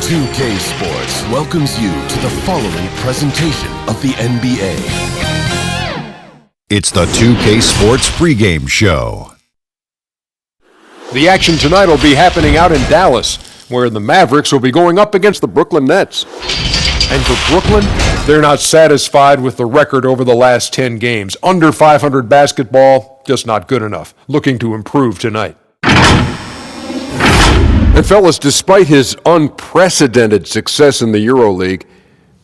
2K Sports welcomes you to the following presentation of the NBA. It's the 2K Sports pregame show. The action tonight will be happening out in Dallas, where the Mavericks will be going up against the Brooklyn Nets. And for Brooklyn, they're not satisfied with the record over the last 10 games. Under 500 basketball, just not good enough. Looking to improve tonight. And fellas, despite his unprecedented success in the EuroLeague,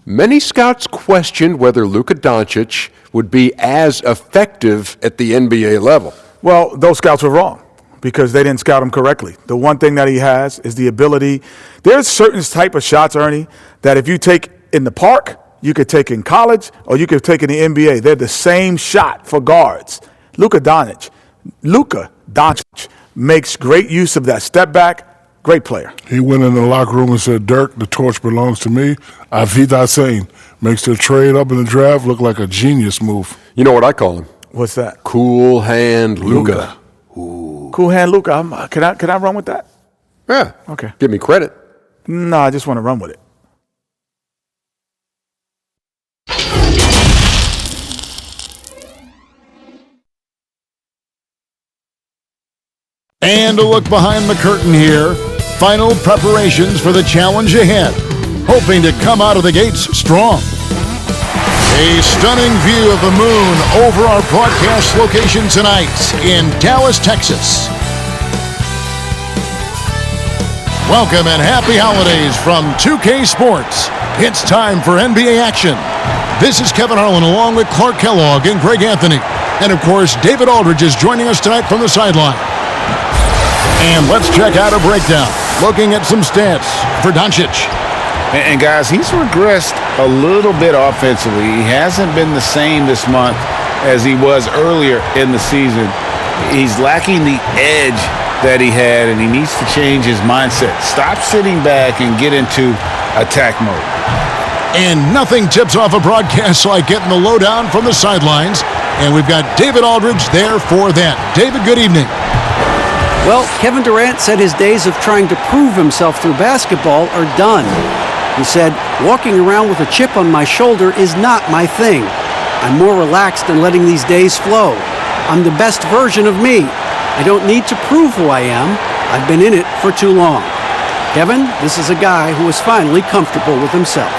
many scouts questioned whether Luka Doncic would be as effective at the NBA level. Well, those scouts were wrong because they didn't scout him correctly. The one thing that he has is the ability. There's certain type of shots, Ernie, that if you take in the park, you could take in college, or you could take in the NBA. They're the same shot for guards. Luka Doncic makes great use of that step back. Great player. He went in the locker room and said, "Dirk, the torch belongs to me." Avida saying makes their trade up in the draft look like a genius move. You know what I call him? What's that? Cool hand Luka. Cool hand Luka. Can I run with that? Yeah. Okay. Give me credit. No, I just want to run with it. And a look behind the curtain here. Final preparations for the challenge ahead. Hoping to come out of the gates strong. A stunning view of the moon over our broadcast location tonight in Dallas, Texas. Welcome and happy holidays from 2K Sports. It's time for NBA action. This is Kevin Harlan along with Clark Kellogg and Greg Anthony. And of course, David Aldridge is joining us tonight from the sideline. And let's check out a breakdown. Looking at some stats for Doncic. And guys, he's regressed a little bit offensively. He hasn't been the same this month as he was earlier in the season. He's lacking the edge that he had, and he needs to change his mindset. Stop sitting back and get into attack mode. And nothing tips off a broadcast like getting the lowdown from the sidelines. And we've got David Aldridge there for that. David, good evening. Well, Kevin Durant said his days of trying to prove himself through basketball are done. He said, "Walking around with a chip on my shoulder is not my thing. I'm more relaxed than letting these days flow. I'm the best version of me. I don't need to prove who I am. I've been in it for too long." Kevin, this is a guy who is finally comfortable with himself.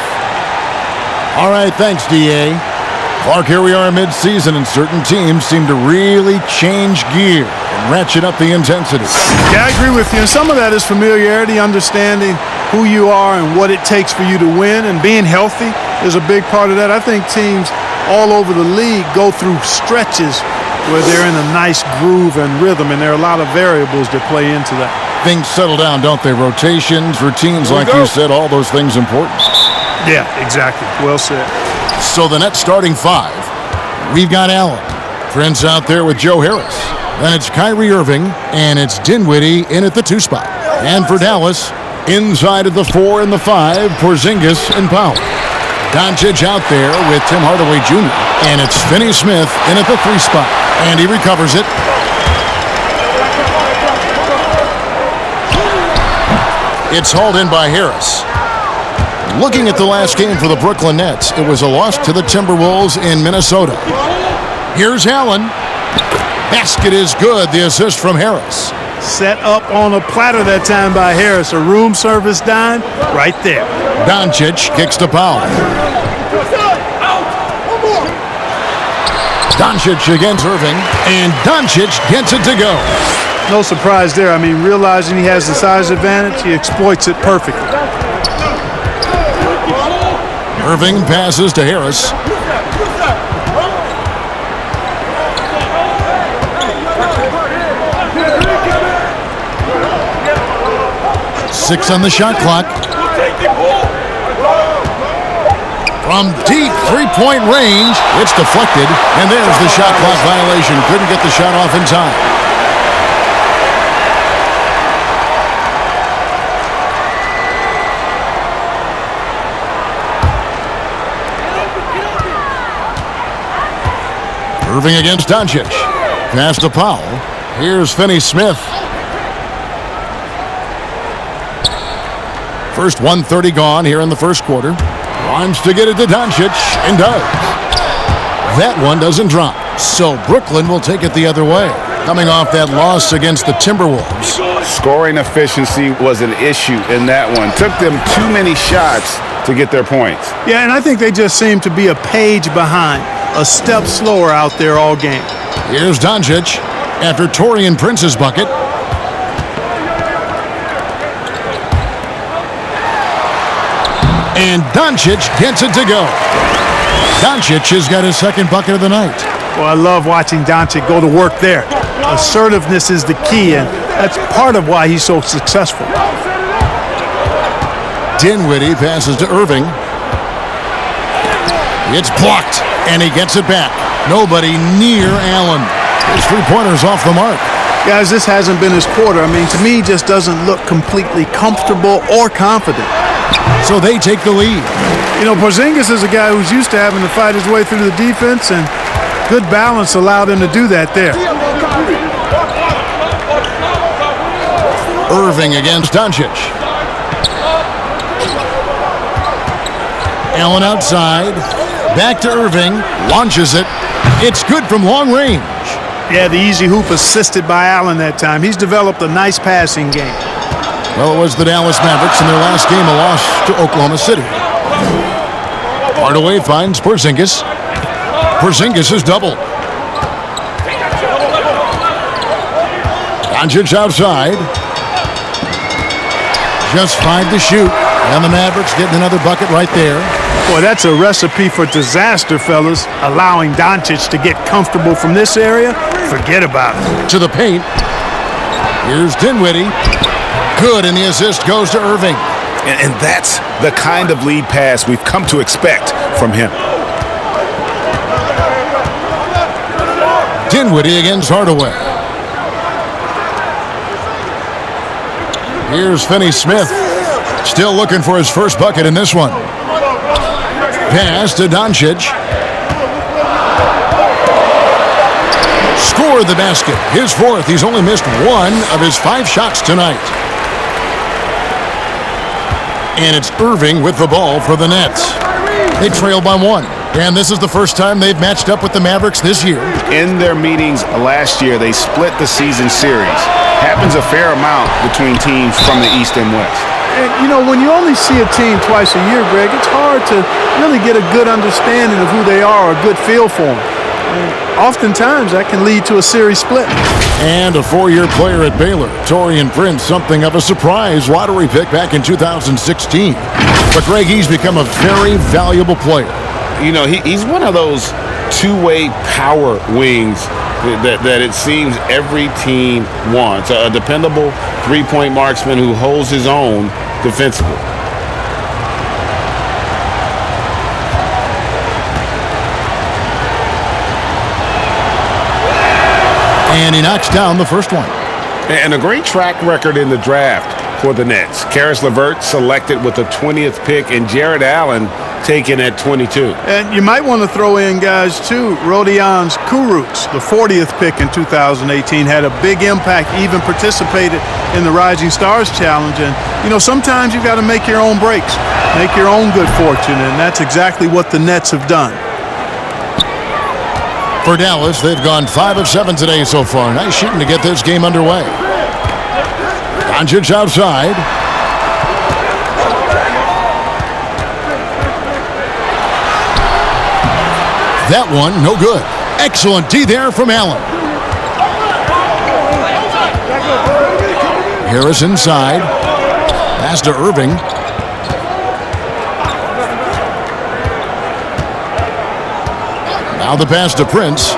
All right, thanks, D.A. Clark, here we are mid-season, and certain teams seem to really change gear and ratchet up the intensity. Yeah, I agree with you. And some of that is familiarity, understanding who you are and what it takes for you to win, and being healthy is a big part of that. I think teams all over the league go through stretches where they're in a nice groove and rhythm, and there are a lot of variables that play into that. Things settle down, don't they? Rotations, routines, like you said, all those things important. Yeah, exactly. Well said. So the Nets starting five. We've got Allen. Prince out there with Joe Harris. Then it's Kyrie Irving, and it's Dinwiddie in at the 2 spot. And for Dallas, inside of the 4 and the 5, Porzingis and Powell. Doncic out there with Tim Hardaway Jr. And it's Finney-Smith in at the 3 spot. And he recovers it. It's hauled in by Harris. Looking at the last game for the Brooklyn Nets, it was a loss to the Timberwolves in Minnesota. Here's Allen. Basket is good. The assist from Harris. Set up on a platter that time by Harris. A room service dime right there. Doncic kicks to Powell. Doncic against Irving, and Doncic gets it to go. No surprise there. I mean, realizing he has the size advantage, he exploits it perfectly. Irving passes to Harris. Six on the shot clock. From deep three-point range, it's deflected, and there's the shot clock violation. Couldn't get the shot off in time. Irving against Doncic. Pass to Powell. Here's Finney-Smith. First 1:30 gone here in the first quarter. Wants to get it to Doncic, and does. That one doesn't drop. So Brooklyn will take it the other way, coming off that loss against the Timberwolves. Scoring efficiency was an issue in that one. Took them too many shots to get their points. Yeah, and I think they just seem to be a page behind, a step slower out there all game. Here's Doncic after Taurean Prince's bucket. And Doncic gets it to go. Doncic has got his second bucket of the night. Well, I love watching Doncic go to work there. Assertiveness is the key, and that's part of why he's so successful. Dinwiddie passes to Irving. It's blocked, and he gets it back. Nobody near Allen. His three-pointer's off the mark. Guys, this hasn't been his quarter. I mean, to me, he just doesn't look completely comfortable or confident. So they take the lead. You know, Porzingis is a guy who's used to having to fight his way through the defense, and good balance allowed him to do that there. Irving against Doncic. Allen outside. Back to Irving. Launches it. It's good from long range. Yeah, the easy hoop assisted by Allen that time. He's developed a nice passing game. Well, it was the Dallas Mavericks in their last game, a loss to Oklahoma City. Hardaway finds Porzingis. Porzingis is doubled. Doncic outside. Just 5 to shoot. And the Mavericks getting another bucket right there. Boy, that's a recipe for disaster, fellas. Allowing Doncic to get comfortable from this area, forget about it. To the paint. Here's Dinwiddie. Good, and the assist goes to Irving. And that's the kind of lead pass we've come to expect from him. Dinwiddie against Hardaway. Here's Finney-Smith. Still looking for his first bucket in this one. Pass to Doncic. Scored the basket. His fourth. He's only missed 1 of his 5 shots tonight. And it's Irving with the ball for the Nets. They trail by 1. And this is the first time they've matched up with the Mavericks this year. In their meetings last year, they split the season series. Happens a fair amount between teams from the East and West. And, you know, when you only see a team twice a year, Greg, it's hard to really get a good understanding of who they are, a good feel for them. And oftentimes, that can lead to a series split. And a 4-year player at Baylor, Taurean Prince, something of a surprise lottery pick back in 2016. But, Greg, he's become a very valuable player. You know, he's one of those two-way power wings that it seems every team wants. A dependable three-point marksman who holds his own defensively. And he knocks down the first one. And a great track record in the draft for the Nets. Karis LeVert selected with the 20th pick, and Jared Allen taken at 22. And you might want to throw in, guys, too, Rodions Kurucs, the 40th pick in 2018, had a big impact, even participated in the Rising Stars Challenge. And, you know, sometimes you've got to make your own breaks, make your own good fortune, and that's exactly what the Nets have done. For Dallas, they've gone 5 of 7 today so far. Nice shooting to get this game underway. Doncic outside. That one, no good. Excellent D there from Allen. Harris inside. Pass to Irving. Now the pass to Prince.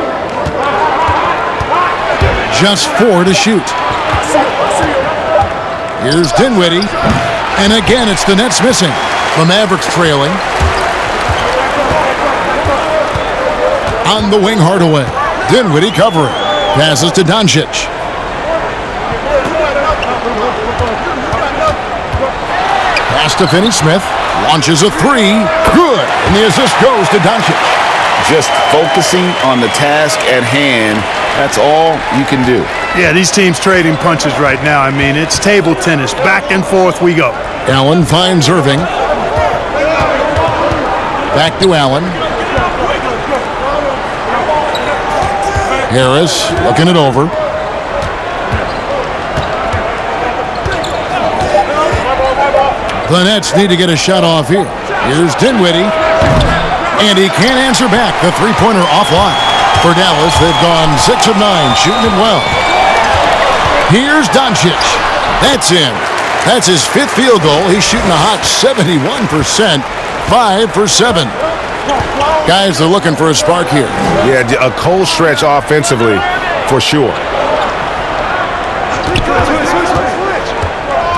Just 4 to shoot. Here's Dinwiddie. And again, it's the Nets missing. The Mavericks trailing. On the wing, Hardaway. Dinwiddie covering. Passes to Doncic. Pass to Finney-Smith. Launches a 3. Good. And the assist goes to Doncic. Just focusing on the task at hand. That's all you can do. Yeah, these teams trading punches right now. I mean, it's table tennis. Back and forth we go. Allen finds Irving. Back to Allen. Harris looking it over. The Nets need to get a shot off here. Here's Dinwiddie. And he can't answer back. The three-pointer offline. For Dallas, they've gone 6 of 9, shooting it well. Here's Doncic. That's in. That's his 5th field goal. He's shooting a hot 71%, 5 for 7. Guys are looking for a spark here. Yeah, a cold stretch offensively for sure.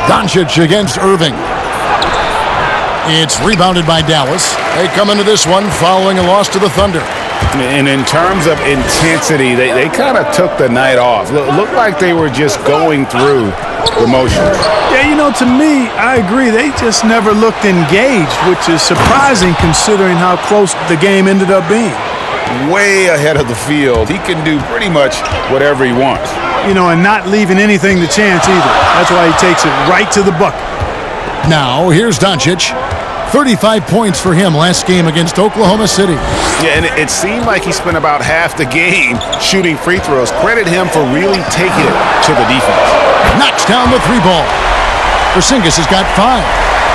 Doncic against Irving. It's rebounded by Dallas. They come into this one following a loss to the Thunder. And in terms of intensity, they kind of took the night off. Looked like they were just going through the motions. Yeah, to me, I agree. They just never looked engaged, which is surprising considering how close the game ended up being. Way ahead of the field. He can do pretty much whatever he wants. And not leaving anything to chance either. That's why he takes it right to the bucket. Now, here's Doncic. 35 points for him last game against Oklahoma City. Yeah, and it seemed like he spent about half the game shooting free throws. Credit him for really taking it to the defense. Knocks down the 3-ball. Porzingis has got 5.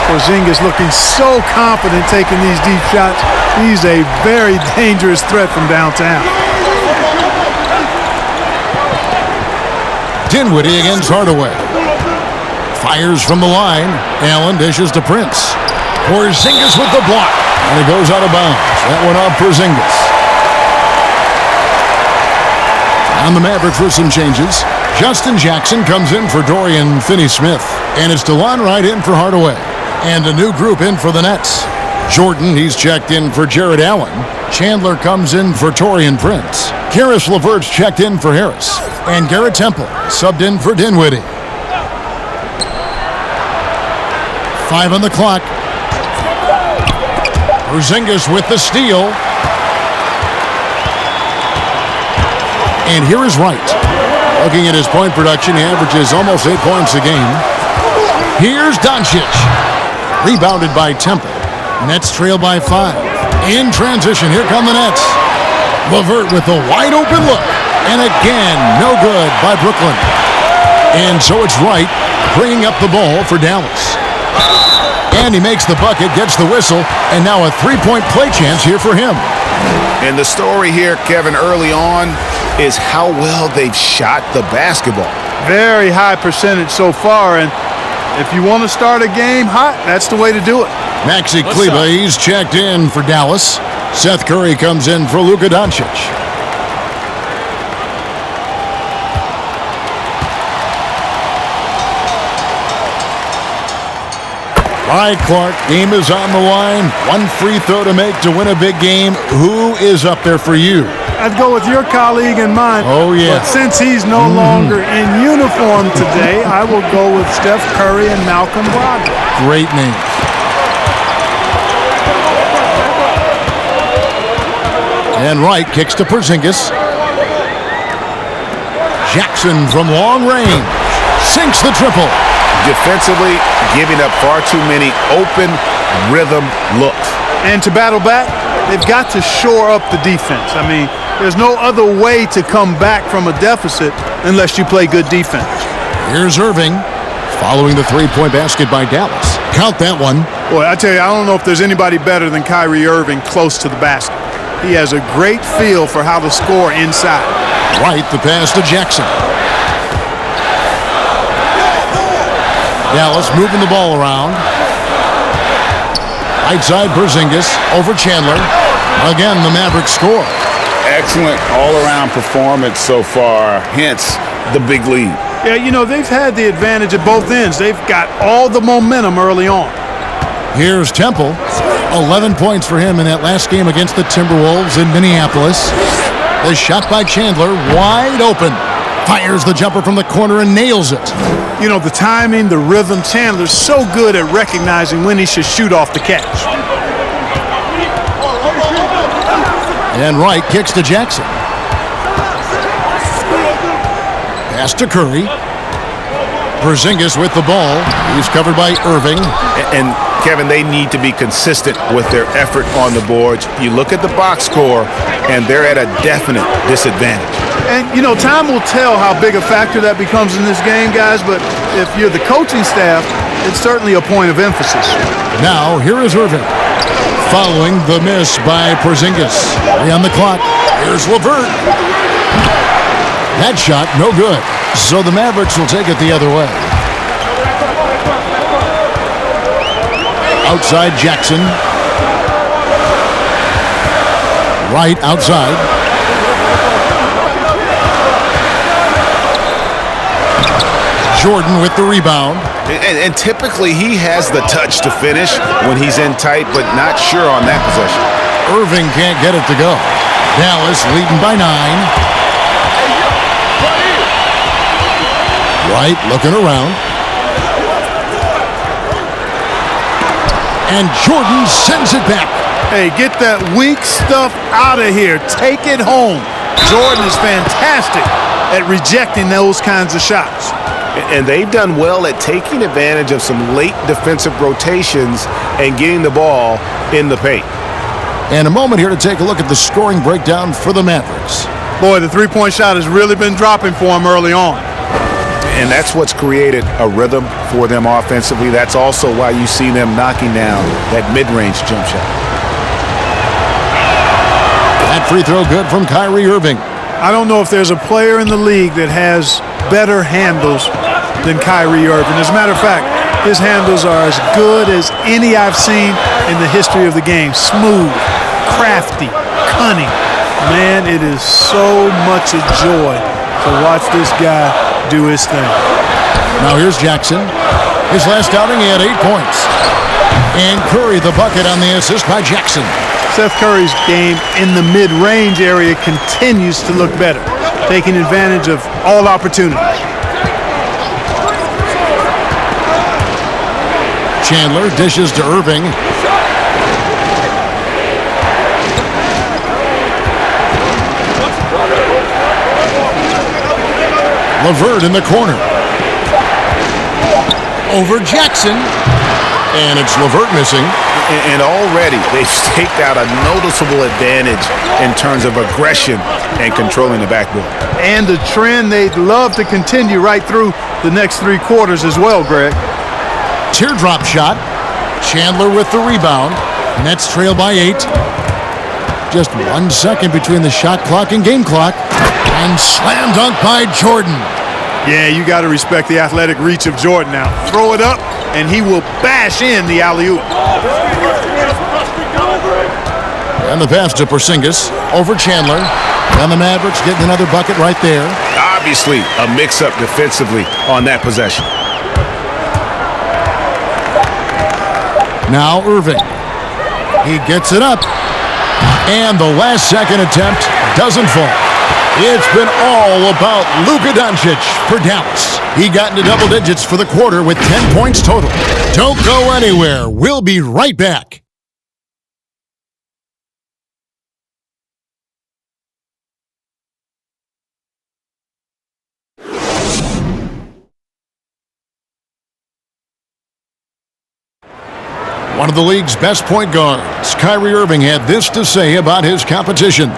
Porzingis looking so confident taking these deep shots. He's a very dangerous threat from downtown. Dinwiddie against Hardaway. Fires from the line. Allen dishes to Prince. Porzingis with the block. And it goes out of bounds. That one off Porzingis. On the Mavericks with some changes. Justin Jackson comes in for Dorian Finney-Smith. And it's DeLon Wright in for Hardaway. And a new group in for the Nets. Jordan, he's checked in for Jared Allen. Chandler comes in for Taurean Prince. Karis LeVert's checked in for Harris. And Garrett Temple subbed in for Dinwiddie. 5 on the clock. Porzingis with the steal. And here is Wright. Looking at his point production, he averages almost 8 points a game. Here's Doncic. Rebounded by Temple. Nets trail by 5. In transition, here come the Nets. LeVert with a wide open look. And again, no good by Brooklyn. And so it's Wright bringing up the ball for Dallas. And he makes the bucket, gets the whistle, and now a 3-point play chance here for him. And the story here, Kevin, early on is how well they've shot the basketball. Very high percentage so far, and if you want to start a game hot, that's the way to do it. Maxi Kleber, he's checked in for Dallas. Seth Curry comes in for Luka Doncic. All right, Clark, game is on the line. One free throw to make to win a big game. Who is up there for you? I'd go with your colleague and mine. Oh, yeah. But since he's no longer in uniform today, I will go with Steph Curry and Malcolm Brogdon. Great names. And Wright kicks to Porzingis. Jackson from long range sinks the triple. Defensively, giving up far too many open rhythm looks. And to battle back, they've got to shore up the defense. I mean, there's no other way to come back from a deficit unless you play good defense. Here's Irving following the 3-point basket by Dallas. Count that one. Boy, I tell you, I don't know if there's anybody better than Kyrie Irving close to the basket. He has a great feel for how to score inside. Right, the pass to Jackson. Dallas moving the ball around. Right side Porzingis over Chandler. Again, the Mavericks score. Excellent all-around performance so far, hence the big lead. Yeah, they've had the advantage at both ends. They've got all the momentum early on. Here's Temple. 11 points for him in that last game against the Timberwolves in Minneapolis. The shot by Chandler, wide open. Fires the jumper from the corner and nails it. The timing, the rhythm, Chandler's so good at recognizing when he should shoot off the catch. And Wright kicks to Jackson. Pass to Curry. Porzingis with the ball. He's covered by Irving. And Kevin, they need to be consistent with their effort on the boards. You look at the box score, and they're at a definite disadvantage. And, you know, time will tell how big a factor that becomes in this game, guys, but if you're the coaching staff, it's certainly a point of emphasis. Now, here is Irving. Following the miss by Porzingis. 3 on the clock. Here's LeVert. That shot, no good. So the Mavericks will take it the other way. Outside Jackson. Right outside. Jordan with the rebound. And typically he has the touch to finish when he's in tight, but not sure on that possession. Irving can't get it to go. Dallas leading by 9. Right, looking around. And Jordan sends it back. Hey, get that weak stuff out of here. Take it home. Jordan is fantastic at rejecting those kinds of shots. And they've done well at taking advantage of some late defensive rotations and getting the ball in the paint. And a moment here to take a look at the scoring breakdown for the Mavericks. Boy, the three-point shot has really been dropping for him early on. And that's what's created a rhythm for them offensively. That's also why you see them knocking down that mid-range jump shot. That free throw good from Kyrie Irving. I don't know if there's a player in the league that has better handles than Kyrie Irving. As a matter of fact, his handles are as good as any I've seen in the history of the game. Smooth, crafty, cunning. Man, it is so much a joy to watch this guy do his thing. Now here's Jackson. His last outing, he had 8 points. And Curry the bucket on the assist by Jackson. Seth Curry's game in the mid-range area continues to look better, taking advantage of all opportunities. Chandler dishes to Irving. LeVert in the corner. Over Jackson. And it's LeVert missing. And already they've staked out a noticeable advantage in terms of aggression and controlling the backboard. And the trend they'd love to continue right through the next 3 quarters as well, Greg. Teardrop shot. Chandler with the rebound. Nets trail by 8. Just 1 second between the shot clock and game clock. And slam dunk by Jordan. Yeah, you got to respect the athletic reach of Jordan now. Throw it up, and he will bash in the alley-oop. And the pass to Porzingis over Chandler. And the Mavericks getting another bucket right there. Obviously, a mix-up defensively on that possession. Now Irving. He gets it up. And the last second attempt doesn't fall. It's been all about Luka Doncic for Dallas. He got into double digits for the quarter with 10 points total. Don't go anywhere. We'll be right back. One of the league's best point guards, Kyrie Irving, had this to say about his competition.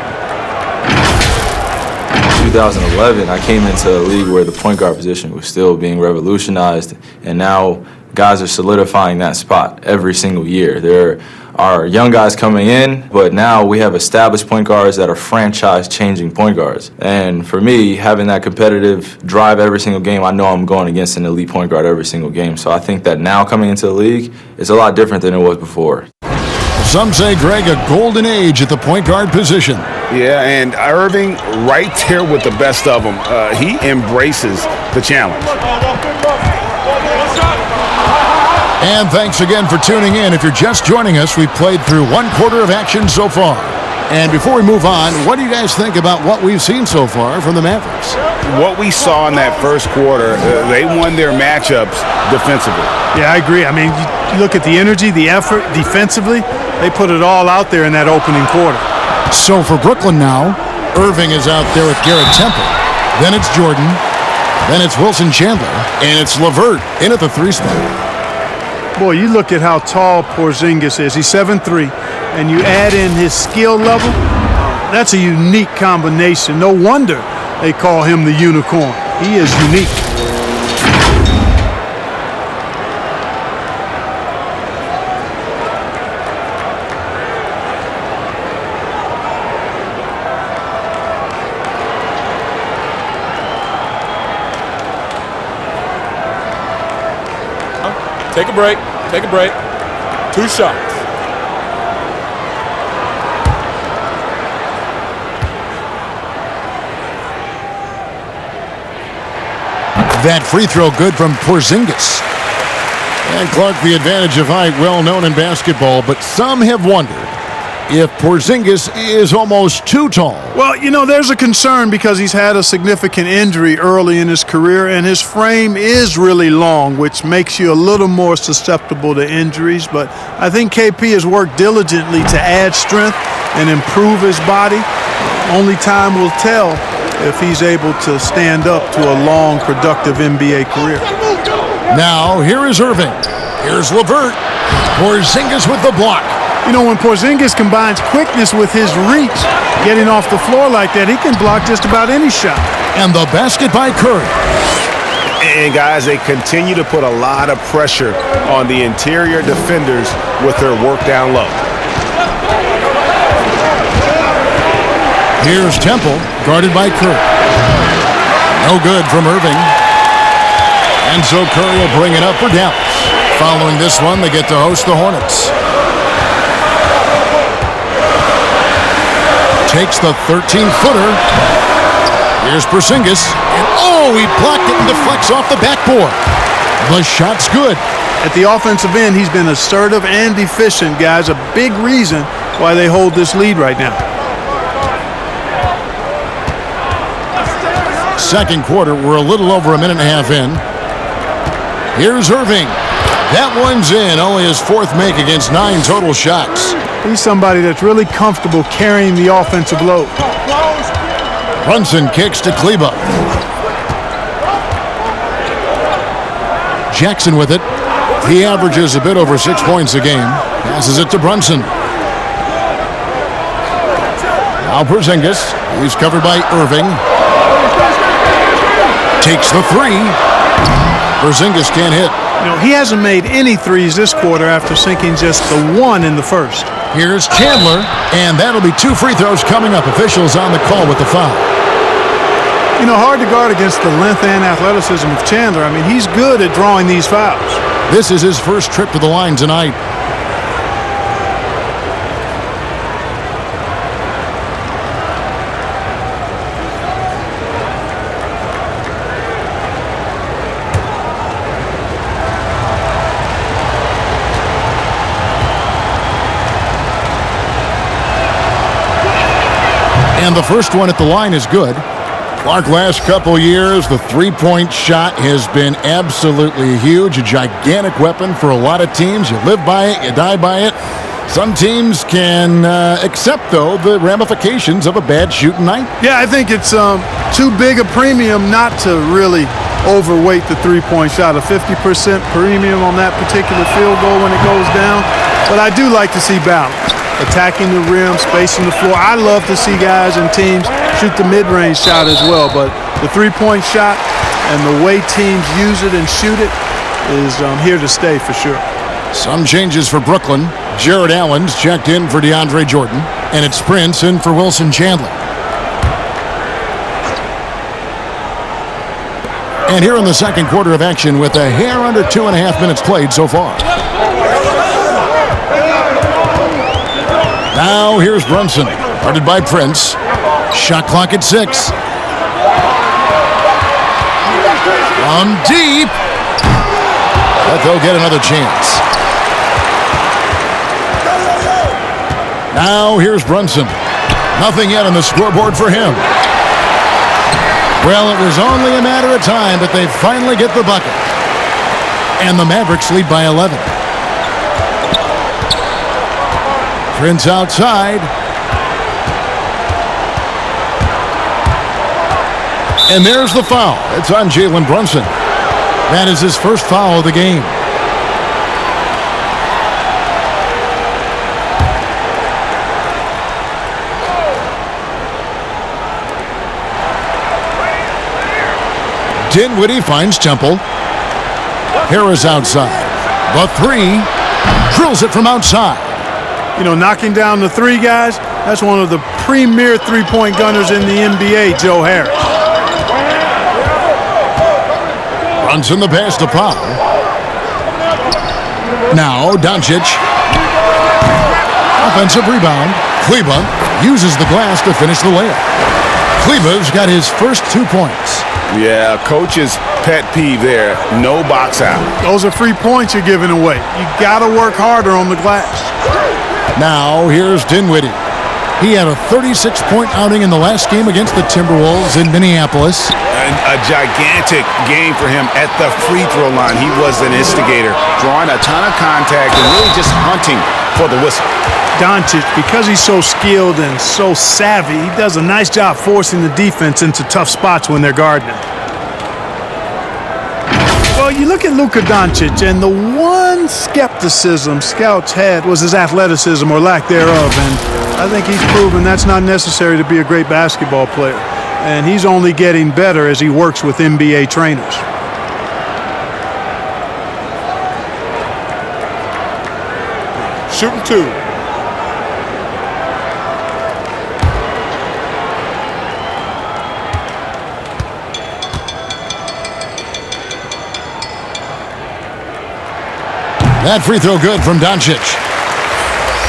2011, I came into a league where the point guard position was still being revolutionized, and now guys are solidifying that spot every single year. There are young guys coming in, but now we have established point guards that are franchise-changing point guards. And for me, having that competitive drive every single game, I know I'm going against an elite point guard every single game. So I think that now coming into the league is a lot different than it was before. Some say, Greg, a golden age at the point guard position. Yeah, and Irving right there with the best of them. He embraces the challenge. And thanks again for tuning in. If you're just joining us, we've played through 1 quarter of action so far. And before we move on, what do you guys think about what we've seen so far from the Mavericks? What we saw in that first quarter, they won their matchups defensively. Yeah, I agree. I mean, you look at the energy, the effort defensively, they put it all out there in that opening quarter. So for Brooklyn now, Irving is out there with Garrett Temple. Then it's Jordan. Then it's Wilson Chandler, and it's LeVert in at the 3 spot. Boy, you look at how tall Porzingis is. He's 7'3", and you add in his skill level. That's a unique combination. No wonder they call him the unicorn. He is unique. Take a break. Take a break. 2 shots. That free throw good from Porzingis. And Clark, the advantage of height, well known in basketball, but some have wondered if Porzingis is almost too tall. Well, you know, there's a concern because he's had a significant injury early in his career, and his frame is really long, which makes you a little more susceptible to injuries. But I think KP has worked diligently to add strength and improve his body. Only time will tell if he's able to stand up to a long, productive NBA career. Now, here is Irving. Here's LeVert. Porzingis with the block. You know, when Porzingis combines quickness with his reach, getting off the floor like that, he can block just about any shot. And the basket by Curry. And guys, they continue to put a lot of pressure on the interior defenders with their work down low. Here's Temple, guarded by Curry. No good from Irving. And so Curry will bring it up for Dallas. Following this one, they get to host the Hornets. Takes the 13-footer. Here's Porzingis. And he blocked it and deflects off the backboard. The shot's good. At the offensive end, he's been assertive and efficient, guys. A big reason why they hold this lead right now. Second quarter, we're a little over a minute and a half in. Here's Irving. That one's in. Only his 4th make against 9 total shots. He's somebody that's really comfortable carrying the offensive load. Brunson kicks to Kleba. Jackson with it. He averages a bit over 6 points a game. Passes it to Brunson. Now Porzingis. He's covered by Irving. Takes the 3. Porzingis can't hit. You know, he hasn't made any threes this quarter after sinking just the 1 in the first. Here's Chandler, and that'll be 2 free throws coming up. Officials on the call with the foul. You know, hard to guard against the length and athleticism of Chandler. I mean, he's good at drawing these fouls. This is his first trip to the line tonight. And the first one at the line is good. Clark, last couple years, the three-point shot has been absolutely huge, a gigantic weapon for a lot of teams. You live by it, you die by it. Some teams can accept, though, the ramifications of a bad shooting night. Yeah, I think it's too big a premium not to really overweight the three-point shot. A 50% premium on that particular field goal when it goes down. But I do like to see balance. Attacking the rim, spacing the floor. I love to see guys and teams shoot the mid-range shot as well, but the three-point shot and the way teams use it and shoot it is here to stay for sure. Some changes for Brooklyn. Jared Allen's checked in for DeAndre Jordan, and it's Prince in for Wilson Chandler. And here in the second quarter of action with a hair under 2.5 minutes played so far. Now here's Brunson, guarded by Prince. Shot clock at 6. From deep. But they'll get another chance. Now here's Brunson. Nothing yet on the scoreboard for him. Well, it was only a matter of time, but they finally get the bucket. And the Mavericks lead by 11. Prince outside. And there's the foul. It's on Jalen Brunson. That is his first foul of the game. Dinwiddie finds Temple. Harris outside. The three. Drills it from outside. You know, knocking down the three, guys, that's one of the premier three-point gunners in the NBA, Joe Harris. Brunson the pass to Powell. Now Doncic. Offensive rebound. Kleba uses the glass to finish the layup. Kleba's got his first 2 points. Yeah, coach's pet peeve there. No box out. Those are free points you're giving away. You got to work harder on the glass. Now here's Dinwiddie. He had a 36-point outing in the last game against the Timberwolves in Minneapolis. A gigantic game for him at the free throw line. He was an instigator, drawing a ton of contact and really just hunting for the whistle. Doncic, because he's so skilled and so savvy, he does a nice job forcing the defense into tough spots when they're guarding him. Well, you look at Luka Doncic, and the one skepticism scouts had was his athleticism or lack thereof, and I think he's proven that's not necessary to be a great basketball player. And he's only getting better as he works with NBA trainers. Shooting two. That free throw good from Doncic.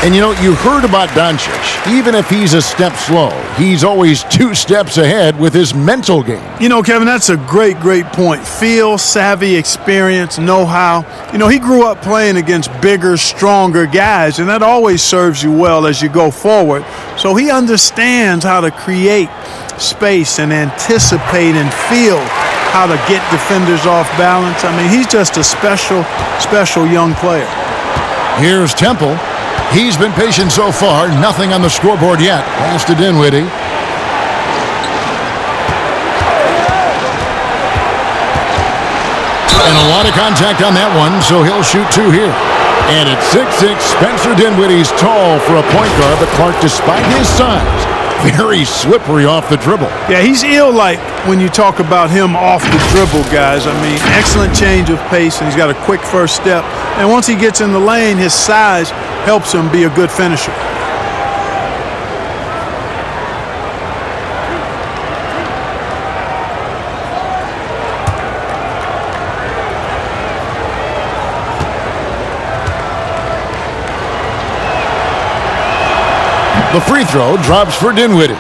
And you know, you heard about Doncic. Even if he's a step slow, he's always 2 steps ahead with his mental game. You know, Kevin, that's a great point. Feel, savvy, experience, know-how. You know, he grew up playing against bigger, stronger guys, and that always serves you well as you go forward. So he understands how to create space and anticipate and feel how to get defenders off balance. I mean, he's just a special young player. Here's Temple. He's been patient so far. Nothing on the scoreboard yet. Pass to Dinwiddie. And a lot of contact on that one, so he'll shoot 2 here. And at 6'6", Spencer Dinwiddie's tall for a point guard, but Clark, despite his size, very slippery off the dribble. Yeah, he's ill-like when you talk about him off the dribble, guys. I mean, excellent change of pace, and he's got a quick first step. And once he gets in the lane, his size helps him be a good finisher. The free throw drops for Dinwiddie.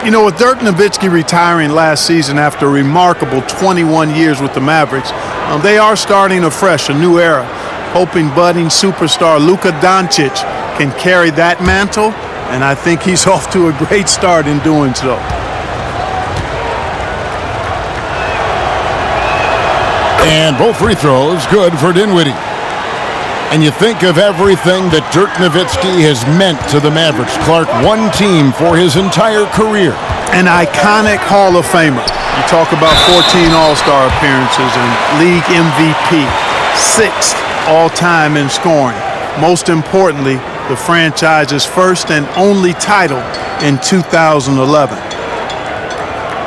You know, with Dirk Nowitzki retiring last season after a remarkable 21 years with the Mavericks, they are starting afresh, a new era, hoping budding superstar Luka Doncic can carry that mantle, and I think he's off to a great start in doing so. And both free throws good for Dinwiddie. And you think of everything that Dirk Nowitzki has meant to the Mavericks. Clark, one team for his entire career. An iconic Hall of Famer. You talk about 14 All-Star appearances and league MVP, 6th all-time in scoring. Most importantly, the franchise's first and only title in 2011.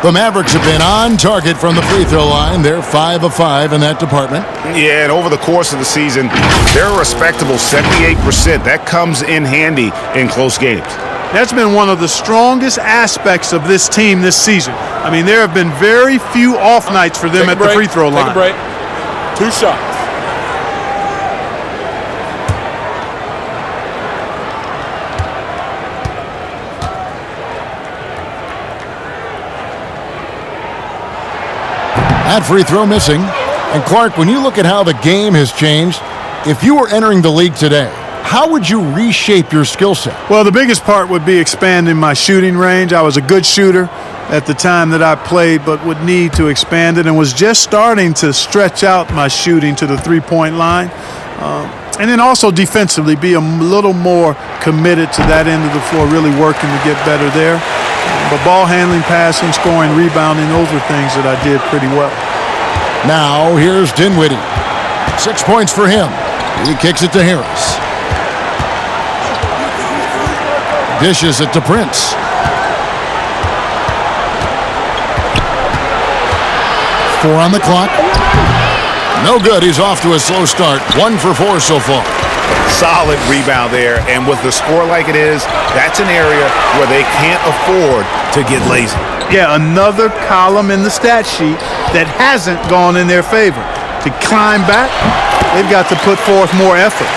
The Mavericks have been on target from the free throw line. They're 5 of 5 in that department. Yeah, and over the course of the season, they're a respectable 78%. That comes in handy in close games. That's been one of the strongest aspects of this team this season. I mean, there have been very few off nights for them at the free throw line. Take a break. 2 shots. That free throw missing. And Clark, when you look at how the game has changed, if you were entering the league today, how would you reshape your skill set? Well, the biggest part would be expanding my shooting range. I was a good shooter at the time that I played, but would need to expand it and was just starting to stretch out my shooting to the three-point line. And then also defensively, be a little more committed to that end of the floor, really working to get better there. But ball handling, passing, scoring, rebounding, those are things that I did pretty well. Now here's Dinwiddie. 6 points for him. He kicks it to Harris. Dishes it to Prince. Four on the clock. No good. He's off to a slow start. 1 for 4 so far. Solid rebound there, and with the score like it is, that's an area where they can't afford to get lazy. Yeah, another column in the stat sheet that hasn't gone in their favor. To climb back, they've got to put forth more effort.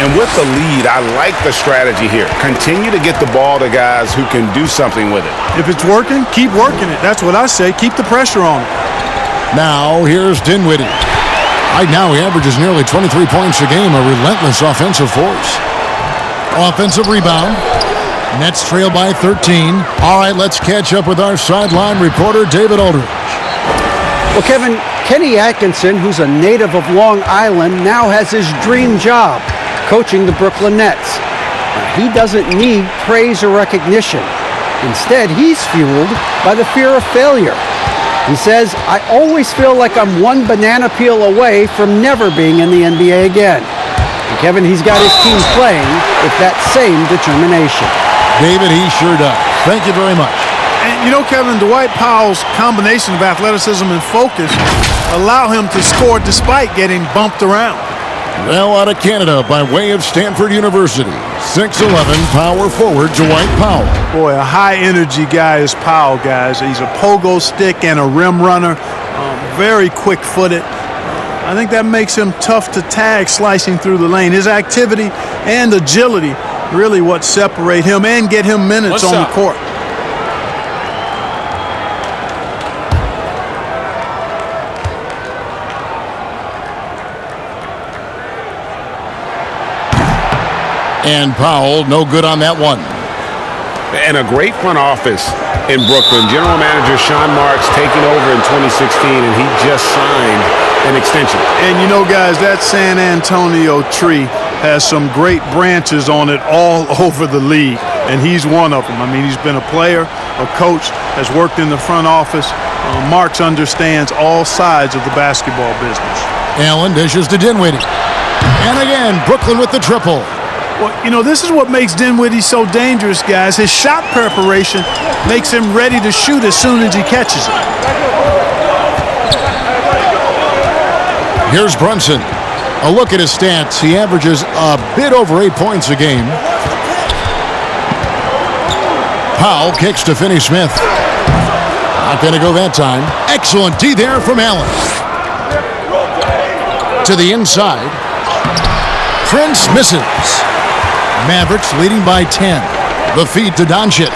And with the lead, I like the strategy here. Continue to get the ball to guys who can do something with it. If it's working, keep working it. That's what I say. Keep the pressure on it. Now here's Dinwiddie. Right now he averages nearly 23 points a game, a relentless offensive force. Offensive rebound. Nets trail by 13. All right, let's catch up with our sideline reporter, David Aldridge. Well, Kevin, Kenny Atkinson, who's a native of Long Island, now has his dream job, coaching the Brooklyn Nets. He doesn't need praise or recognition. Instead, he's fueled by the fear of failure. He says, I always feel like I'm one banana peel away from never being in the NBA again. And Kevin, he's got his team playing with that same determination. David, he sure does. Thank you very much. And you know, Kevin, Dwight Powell's combination of athleticism and focus allow him to score despite getting bumped around. Well, out of Canada by way of Stanford University, 6'11", power forward Dwight Powell. Boy, a high-energy guy is Powell, guys. He's a pogo stick and a rim runner, very quick-footed. I think that makes him tough to tag slicing through the lane. His activity and agility really what separate him and get him minutes on the court. And Powell, no good on that one. And a great front office in Brooklyn. General Manager Sean Marks taking over in 2016, and he just signed an extension. And you know, guys, that San Antonio tree has some great branches on it all over the league, and he's one of them. I mean, he's been a player, a coach, has worked in the front office. Marks understands all sides of the basketball business. Allen dishes to Dinwiddie. And again, Brooklyn with the triple. Well, you know, this is what makes Dinwiddie so dangerous, guys. His shot preparation makes him ready to shoot as soon as he catches it. Here's Brunson. A look at his stats. He averages a bit over 8 points a game. Powell kicks to Finney-Smith. Not going to go that time. Excellent D there from Allen. To the inside. Prince misses. Mavericks leading by 10. The feed to Doncic.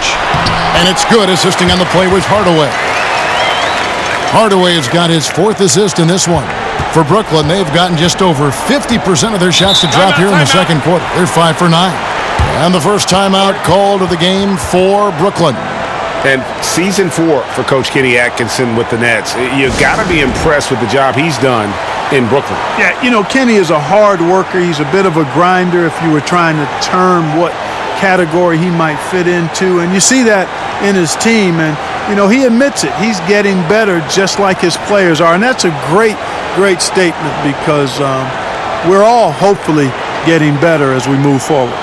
And it's good, assisting on the play with Hardaway. Hardaway has got his 4th assist in this one. For Brooklyn, they've gotten just over 50% of their shots to drop here in the second quarter. They're 5 for 9. And the first timeout called of the game for Brooklyn. And season 4 for Coach Kenny Atkinson with the Nets. You've got to be impressed with the job he's done in Brooklyn. Yeah, you know, Kenny is a hard worker. He's a bit of a grinder if you were trying to term what category he might fit into. And you see that in his team. And, you know, he admits it. He's getting better just like his players are. And that's a great, great statement because we're all hopefully getting better as we move forward.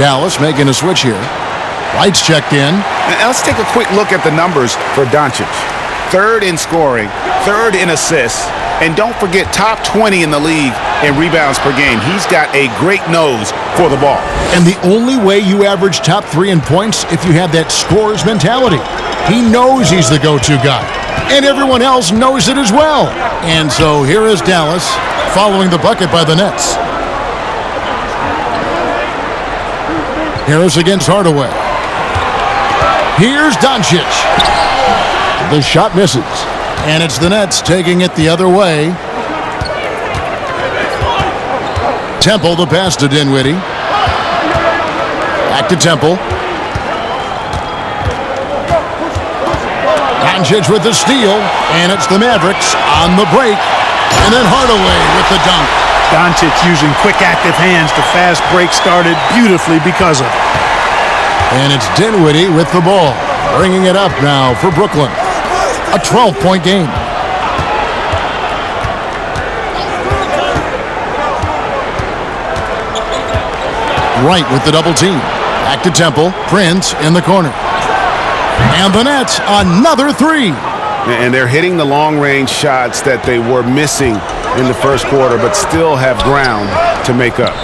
Dallas making a switch here. Lights checked in. Now let's take a quick look at the numbers for Doncic. 3rd in scoring, 3rd in assists, and don't forget top 20 in the league in rebounds per game. He's got a great nose for the ball. And the only way you average top 3 in points if you have that scorer's mentality. He knows he's the go-to guy, and everyone else knows it as well. And so here is Dallas following the bucket by the Nets. Harris against Hardaway. Here's Doncic. The shot misses, and it's the Nets taking it the other way. Temple the pass to Dinwiddie. Back to Temple. Doncic with the steal, and it's the Mavericks on the break. And then Hardaway with the dunk. Doncic using quick, active hands. The fast break started beautifully because of it. And it's Dinwiddie with the ball, bringing it up now for Brooklyn. A 12-point game. Wright with the double team. Back to Temple. Prince in the corner. And the Nets, another three. And they're hitting the long-range shots that they were missing in the first quarter, but still have ground to make up.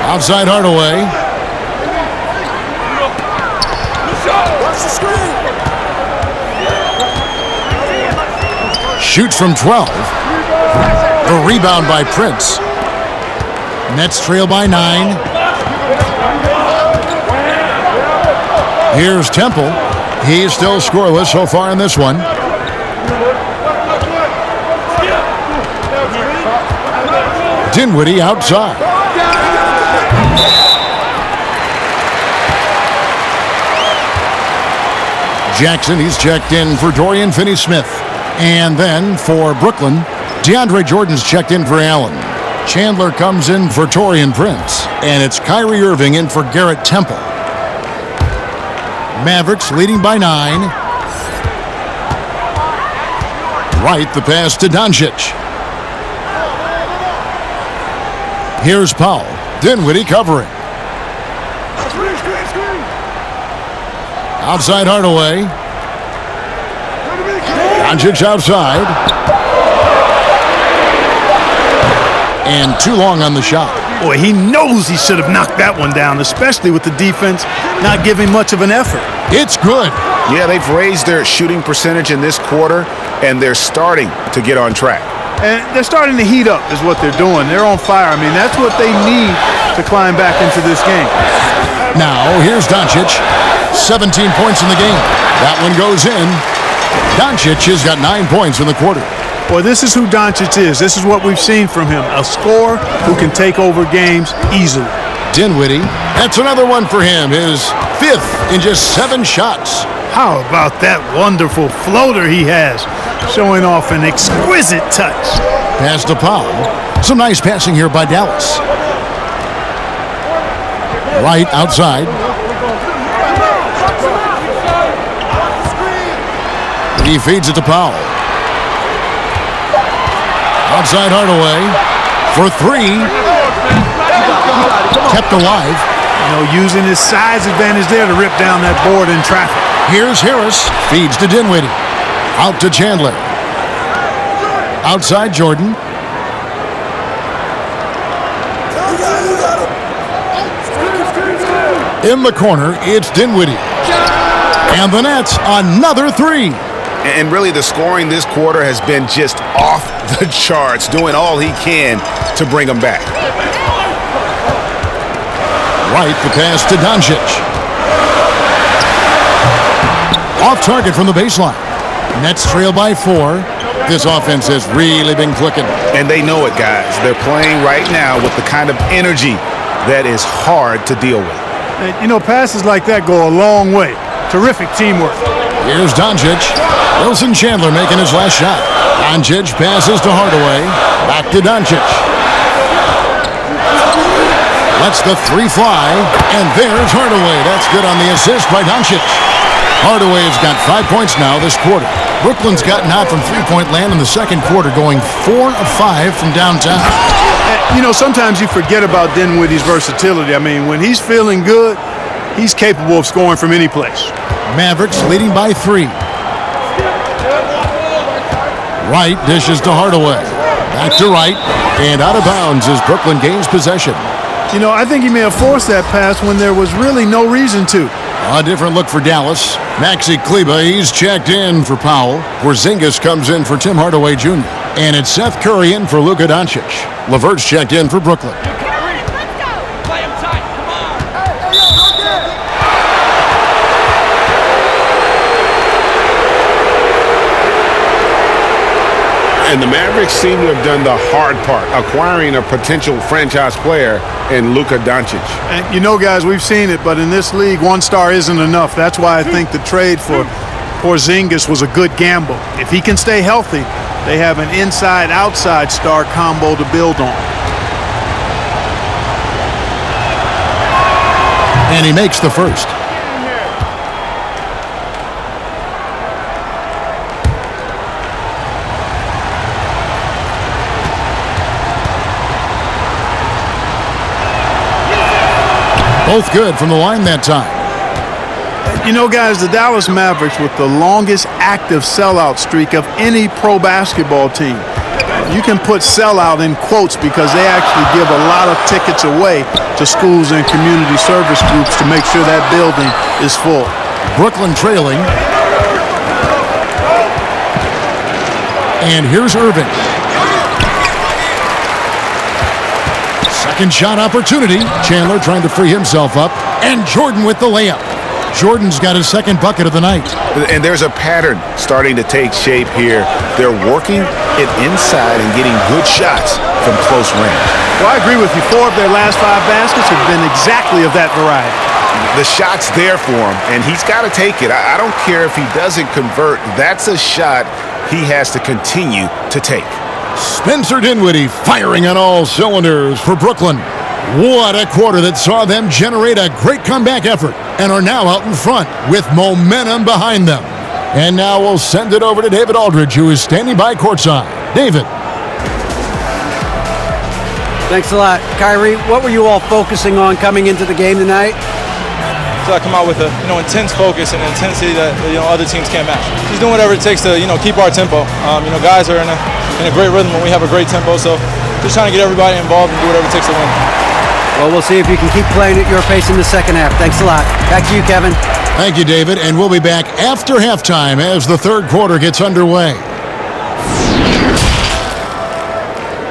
Outside Hardaway. Shoots from 12. The rebound by Prince. Nets trail by 9. Here's Temple. He's still scoreless so far in this one. Dinwiddie outside. Jackson, he's checked in for Dorian Finney-Smith. And then for Brooklyn, DeAndre Jordan's checked in for Allen. Chandler comes in for Taurean Prince. And it's Kyrie Irving in for Garrett Temple. Mavericks leading by 9. Wright the pass to Doncic. Here's Powell. Dinwiddie covering. Outside Hardaway. Doncic outside. And too long on the shot. Boy, he knows he should have knocked that one down, especially with the defense not giving much of an effort. It's good. Yeah, they've raised their shooting percentage in this quarter, and they're starting to get on track. And they're starting to heat up is what they're doing. They're on fire. I mean, that's what they need to climb back into this game. Now, here's Doncic. 17 points in the game. That one goes in. Doncic has got 9 points in the quarter. Boy, this is who Doncic is. This is what we've seen from him. A scorer who can take over games easily. Dinwiddie. That's another one for him. His 5th in just 7 shots. How about that wonderful floater he has, showing off an exquisite touch. Pass to Powell. Some nice passing here by Dallas. Wright outside. He feeds it to Powell. Outside Hardaway for 3. Kept alive. You know, using his size advantage there to rip down that board in traffic. Here's Harris. Feeds to Dinwiddie. Out to Chandler. Outside Jordan. In the corner, it's Dinwiddie. And the Nets, another 3. And really, the scoring this quarter has been just off the charts, doing all he can to bring them back. Wright the pass to Doncic. Off target from the baseline. Nets trail by 4. This offense has really been clicking. And they know it, guys. They're playing right now with the kind of energy that is hard to deal with. And, you know, passes like that go a long way. Terrific teamwork. Here's Doncic. Wilson Chandler making his last shot. Doncic passes to Hardaway. Back to Doncic. Lets the 3 fly. And there's Hardaway. That's good on the assist by Doncic. Hardaway's got 5 points now this quarter. Brooklyn's gotten out from three-point land in the second quarter, going 4 of 5 from downtown. You know, sometimes you forget about Dinwiddie's versatility. I mean, when he's feeling good, he's capable of scoring from any place. Mavericks leading by 3. Wright dishes to Hardaway. Back to Wright. And out of bounds as Brooklyn gains possession. You know, I think he may have forced that pass when there was really no reason to. A different look for Dallas. Maxi Kleba, he's checked in for Powell. Porzingis comes in for Tim Hardaway Jr. And it's Seth Curry in for Luka Doncic. LeVert's checked in for Brooklyn. And the Mavericks seem to have done the hard part, acquiring a potential franchise player in Luka Doncic. And you know, guys, we've seen it, but in this league, one star isn't enough. That's why I think the trade for Porzingis was a good gamble. If he can stay healthy, they have an inside-outside star combo to build on. And he makes the first. Both good from the line that time. You know, guys, the Dallas Mavericks with the longest active sellout streak of any pro basketball team. You can put sellout in quotes because they actually give a lot of tickets away to schools and community service groups to make sure that building is full. Brooklyn trailing. And here's Irving. Second shot opportunity. Chandler trying to free himself up. And Jordan with the layup. Jordan's got his second bucket of the night. And there's a pattern starting to take shape here. They're working it inside and getting good shots from close range. Well, I agree with you. 4 of their last 5 baskets have been exactly of that variety. The shot's there for him, and he's got to take it. I don't care if he doesn't convert. That's a shot he has to continue to take. Spencer Dinwiddie firing on all cylinders for Brooklyn. What a quarter that saw them generate a great comeback effort and are now out in front with momentum behind them. And now we'll send it over to David Aldridge, who is standing by courtside. David. Thanks a lot. Kyrie, what were you all focusing on coming into the game tonight? So I come out with a intense focus and intensity that other teams can't match. Just doing whatever it takes to keep our tempo. Guys are in a great rhythm and we have a great tempo. So just trying to get everybody involved and do whatever it takes to win. Well, we'll see if you can keep playing at your pace in the second half. Thanks a lot. Back to you, Kevin. Thank you, David. And we'll be back after halftime as the third quarter gets underway.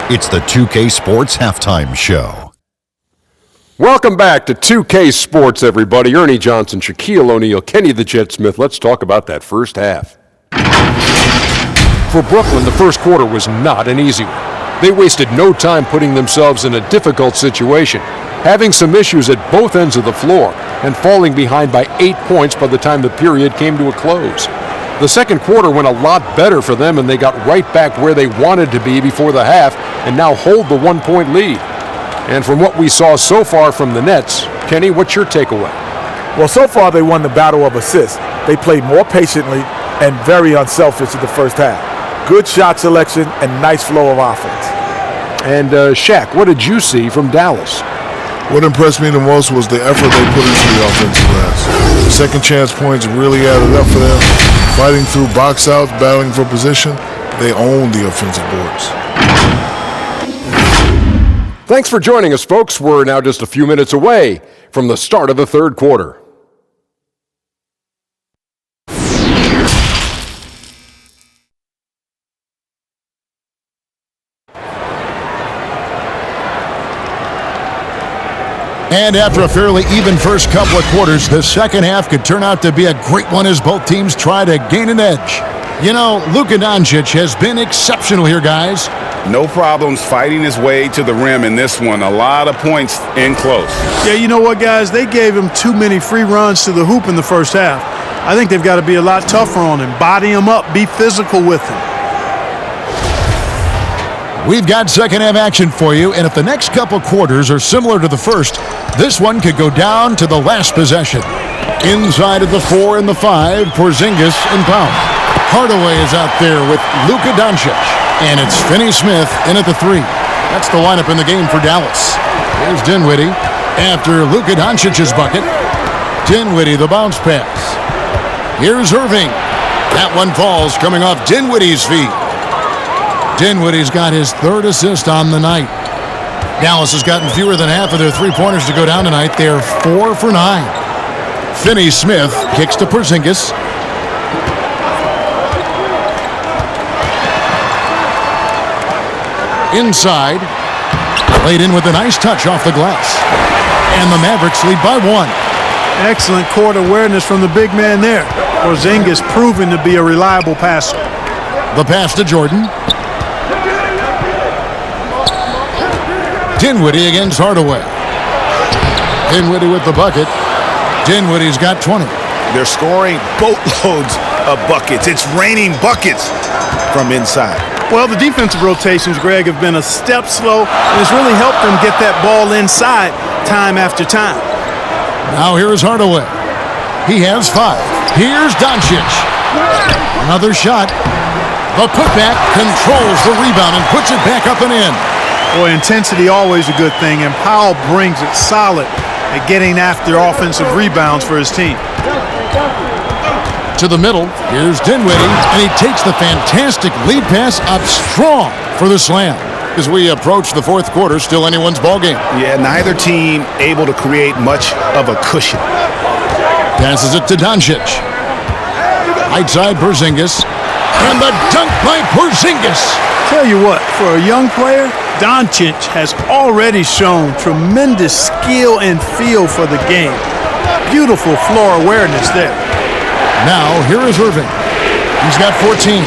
It's the 2K Sports Halftime Show. Welcome back to 2K Sports, everybody. Ernie Johnson, Shaquille O'Neal, Kenny the Jet Smith. Let's talk about that first half. For Brooklyn, the first quarter was not an easy one. They wasted no time putting themselves in a difficult situation, having some issues at both ends of the floor, and falling behind by 8 points by the time the period came to a close. The second quarter went a lot better for them, and they got right back where they wanted to be before the half, and now hold the 1-point lead. And from what we saw so far from the Nets, Kenny, what's your takeaway? Well, so far they won the battle of assists. They played more patiently and very unselfish in the first half. Good shot selection and nice flow of offense. And Shaq, what did you see from Dallas? What impressed me the most was the effort they put into the offensive glass. The second chance points really added up for them. Fighting through box outs, battling for position, they own the offensive boards. Thanks for joining us, folks. We're now just a few minutes away from the start of the third quarter. And after a fairly even first couple of quarters, the second half could turn out to be a great one as both teams try to gain an edge. Luka Doncic has been exceptional here, guys. No problems fighting his way to the rim in this one. A lot of points in close. Yeah, you know what, guys? They gave him too many free runs to the hoop in the first half. I think they've got to be a lot tougher on him. Body him up. Be physical with him. We've got second half action for you, and if the next couple quarters are similar to the first, this one could go down to the last possession. Inside of the 4 and the 5, Porzingis and Powell. Hardaway is out there with Luka Doncic, and it's Finney-Smith in at the 3. That's the lineup in the game for Dallas. Here's Dinwiddie after Luka Doncic's bucket. Dinwiddie, the bounce pass. Here's Irving. That one falls coming off Dinwiddie's feet. Dinwiddie's got his third assist on the night. Dallas has gotten fewer than half of their three-pointers to go down tonight. They're 4 for 9. Finney Smith kicks to Porzingis. Inside. Laid in with a nice touch off the glass. And the Mavericks lead by 1. Excellent court awareness from the big man there. Porzingis proven to be a reliable passer. The pass to Jordan. Dinwiddie against Hardaway. Dinwiddie with the bucket. Dinwiddie's got 20. They're scoring boatloads of buckets. It's raining buckets from inside. Well, the defensive rotations, Greg, have been a step slow, and it's really helped them get that ball inside time after time. Now here's Hardaway. He has 5. Here's Doncic. Another shot. The putback controls the rebound and puts it back up and in. Boy, intensity always a good thing, and Powell brings it solid at getting after offensive rebounds for his team. To the middle, here's Dinwiddie, and he takes the fantastic lead pass up strong for the slam. As we approach the fourth quarter, still anyone's ballgame. Yeah, neither team able to create much of a cushion. Passes it to Doncic. Right side, Porzingis. And the dunk by Porzingis. Tell you what, for a young player, Doncic has already shown tremendous skill and feel for the game. Beautiful floor awareness there. Now, here is Irving. He's got 14.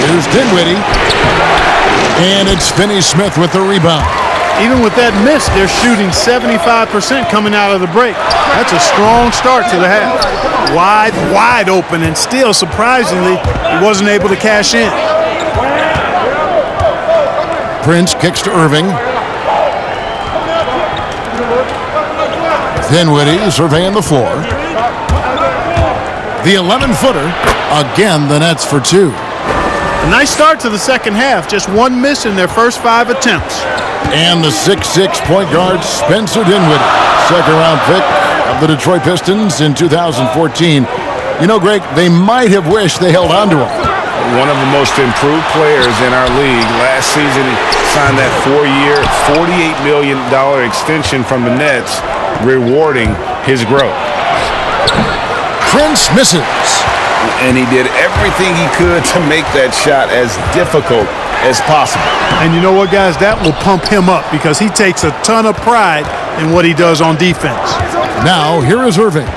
Here's Dinwiddie. And it's Finney Smith with the rebound. Even with that miss, they're shooting 75% coming out of the break. That's a strong start to the half. Wide open, and still, surprisingly, he wasn't able to cash in. Prince kicks to Irving. Dinwiddie surveying the floor. The 11-footer. Again, the Nets for 2. A nice start to the second half. Just one miss in their first 5 attempts. And the 6'6" point guard, Spencer Dinwiddie. Second-round pick of the Detroit Pistons in 2014. You know, Greg, they might have wished they held on to him. One of the most improved players in our league. Last season, he signed that 4-year, $48 million extension from the Nets, rewarding his growth. Prince misses. And he did everything he could to make that shot as difficult as possible. And you know what, guys? That will pump him up because he takes a ton of pride in what he does on defense. Now, here is Irving.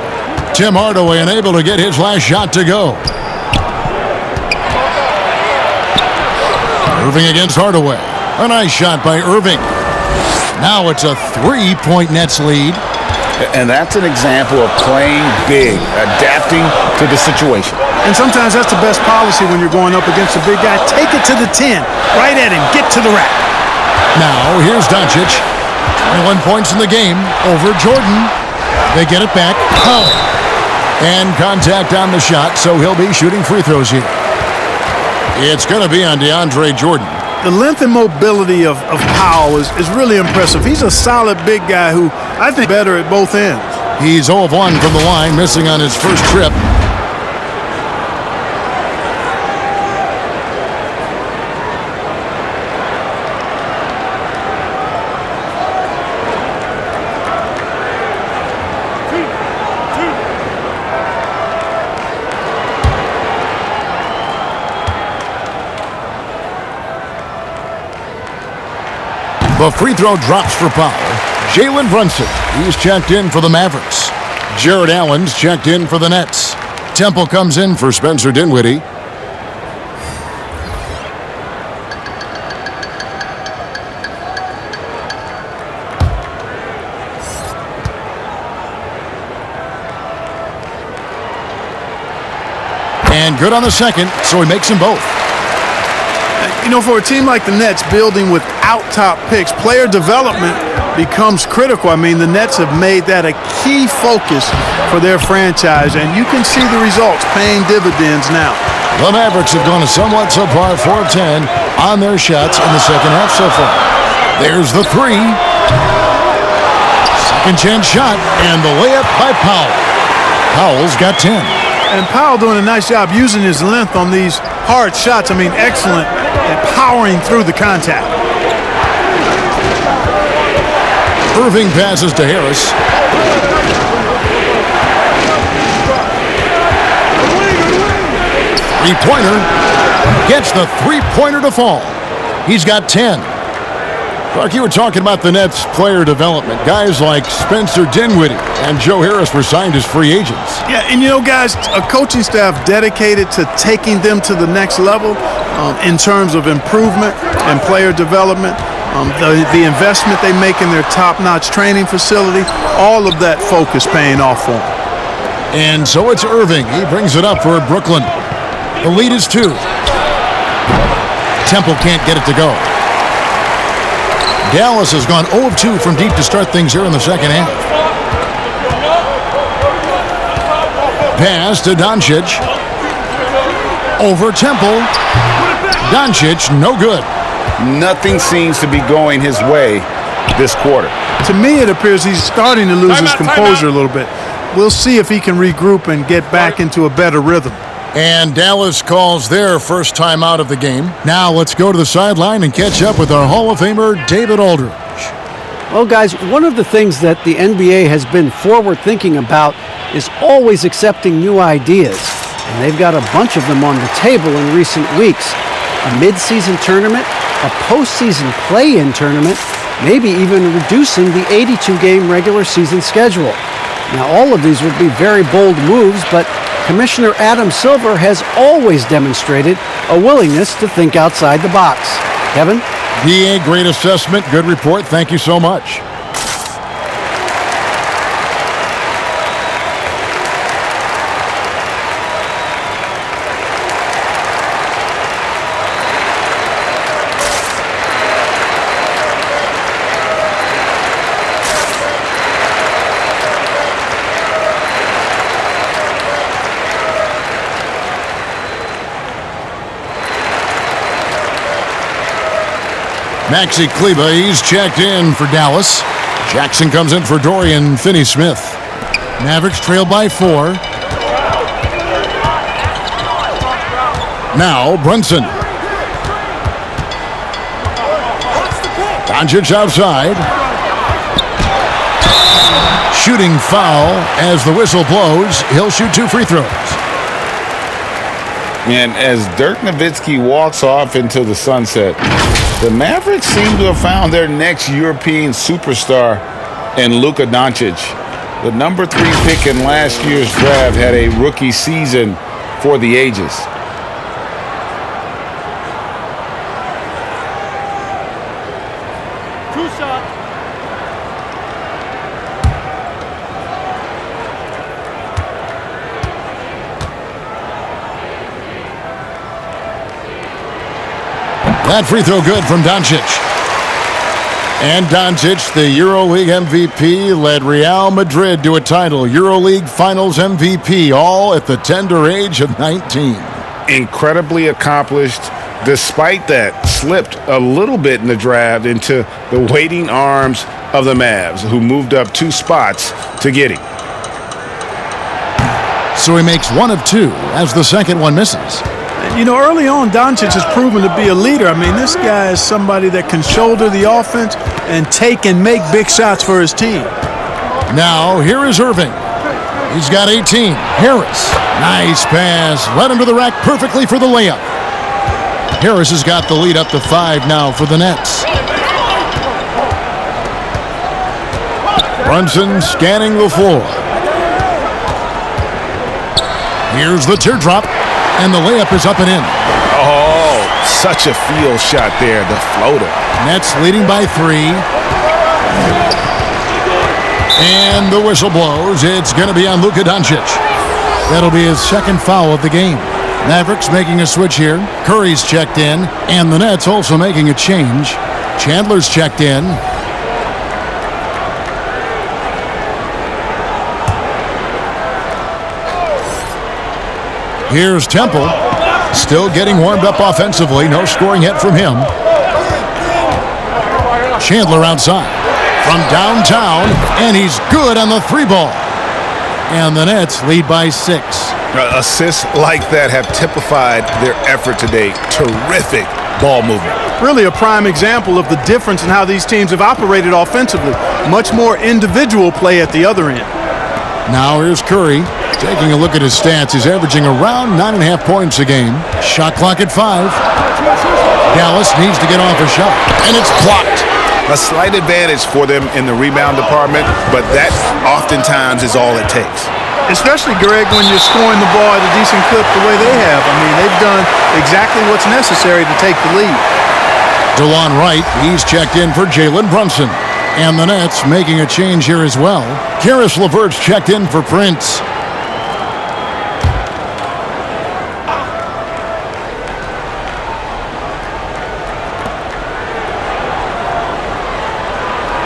Tim Hardaway unable to get his last shot to go. Irving against Hardaway. A nice shot by Irving. Now it's a 3-point Nets lead. And that's an example of playing big, adapting to the situation. And sometimes that's the best policy when you're going up against a big guy. Take it to the 10. Right at him. Get to the rack. Now, here's Doncic. 21 points in the game over Jordan. They get it back. Oh. And contact on the shot, so he'll be shooting free throws here. It's going to be on DeAndre Jordan. The length and mobility of Powell is really impressive. He's a solid big guy who I think better at both ends. He's 0 of 1 from the line, missing on his first trip. The free throw drops for Powell. Jalen Brunson, he's checked in for the Mavericks. Jared Allen's checked in for the Nets. Temple comes in for Spencer Dinwiddie. And good on the second, so he makes them both. You know, for a team like the Nets, building without top picks, player development becomes critical. I mean, the Nets have made that a key focus for their franchise, and you can see the results paying dividends now. The Mavericks have gone a somewhat subpar 4 of 10 on their shots in the second half so far. There's the 3. Second chance shot, and the layup by Powell. Powell's got 10. And Powell doing a nice job using his length on these hard shots. I mean, excellent at powering through the contact. Irving passes to Harris. Three-pointer. Gets the three-pointer to fall. He's got 10. Clark, you were talking about the Nets player development. Guys like Spencer Dinwiddie and Joe Harris were signed as free agents. Yeah, and guys, a coaching staff dedicated to taking them to the next level in terms of improvement and player development. The investment they make in their top-notch training facility, all of that focus paying off for them. And so it's Irving. He brings it up for Brooklyn. The lead is 2. Temple can't get it to go. Dallas has gone 0 of 2 from deep to start things here in the second half. Pass to Doncic. Over Temple. Doncic, no good. Nothing seems to be going his way this quarter. To me, it appears he's starting to lose his composure a little bit. We'll see if he can regroup and get back into a better rhythm. And Dallas calls their first time out of the game. Now let's go to the sideline and catch up with our Hall of Famer, David Aldridge. Well, guys, one of the things that the NBA has been forward-thinking about is always accepting new ideas. And they've got a bunch of them on the table in recent weeks. A mid-season tournament, a postseason play-in tournament, maybe even reducing the 82-game regular season schedule. Now, all of these would be very bold moves, but Commissioner Adam Silver has always demonstrated a willingness to think outside the box. Kevin? DA, great assessment. Good report. Thank you so much. Maxi Kleba, he's checked in for Dallas. Jackson comes in for Dorian Finney-Smith. Mavericks trail by 4. Now Brunson. Doncic outside. Shooting foul as the whistle blows. He'll shoot 2 free throws. And as Dirk Nowitzki walks off into the sunset, the Mavericks seem to have found their next European superstar in Luka Doncic. The number 3 pick in last year's draft had a rookie season for the ages. That free throw good from Doncic. And Doncic, the EuroLeague MVP, led Real Madrid to a title. EuroLeague Finals MVP, all at the tender age of 19. Incredibly accomplished. Despite that, slipped a little bit in the draft into the waiting arms of the Mavs, who moved up 2 spots to get him. So he makes 1 of 2 as the second one misses. Early on, Doncic has proven to be a leader. I mean, this guy is somebody that can shoulder the offense and take and make big shots for his team. Now, here is Irving. He's got 18. Harris. Nice pass. Led him to the rack perfectly for the layup. Harris has got the lead up to 5 now for the Nets. Brunson scanning the floor. Here's the teardrop. And the layup is up and in. Oh, such a field shot there, the floater. Nets leading by 3. And the whistle blows. It's going to be on Luka Doncic. That'll be his second foul of the game. Mavericks making a switch here. Curry's checked in. And the Nets also making a change. Chandler's checked in. Here's Temple, still getting warmed up offensively. No scoring yet from him. Chandler outside from downtown, and he's good on the 3-ball. And the Nets lead by 6. Assists like that have typified their effort today. Terrific ball movement. Really a prime example of the difference in how these teams have operated offensively. Much more individual play at the other end. Now here's Curry. Taking a look at his stats, he's averaging around 9.5 points a game. Shot clock at 5. Dallas needs to get off a shot, and it's blocked. A slight advantage for them in the rebound department, but that oftentimes is all it takes. Especially, Greg, when you're scoring the ball at a decent clip the way they have. I mean, they've done exactly what's necessary to take the lead. DeLon Wright, he's checked in for Jalen Brunson. And the Nets making a change here as well. Karis LeVert's checked in for Prince.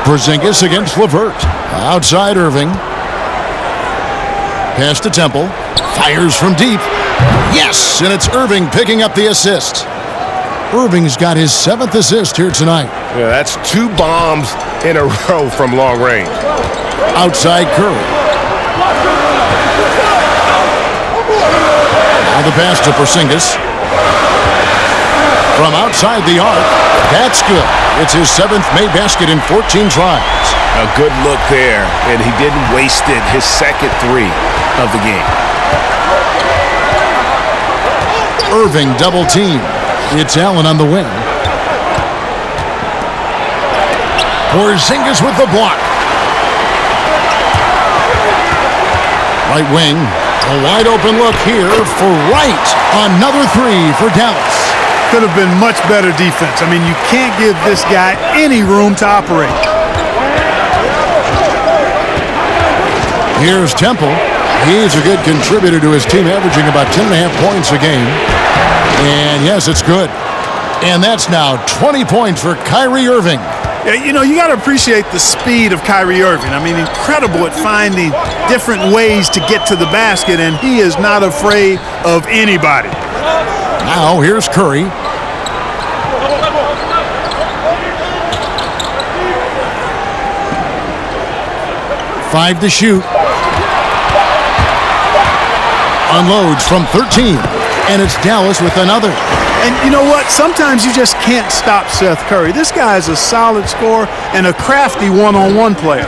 Porzingis against LeVert. Outside Irving. Pass to Temple. Fires from deep. Yes, and it's Irving picking up the assist. Irving's got his 7th assist here tonight. Yeah, that's 2 bombs in a row from long range. Outside Curry. Now the pass to Porzingis. From outside the arc. That's good. It's his 7th made basket in 14 tries. A good look there, and he didn't waste it. His second 3 of the game. Irving double team. It's Allen on the wing. Porzingis with the block. Right wing. A wide open look here for Wright. Another 3 for Dallas. Could have been much better defense. I mean, you can't give this guy any room to operate. Here's Temple. He's a good contributor to his team, averaging about 10.5 points a game. And yes, it's good. And that's now 20 points for Kyrie Irving. Yeah, you know, you got to appreciate the speed of Kyrie Irving. I mean, incredible at finding different ways to get to the basket, and he is not afraid of anybody. Now here's Curry. Five to shoot. Unloads from 13. And it's Dallas with another. And you know what? Sometimes you just can't stop Seth Curry. This guy is a solid scorer and a crafty one-on-one player.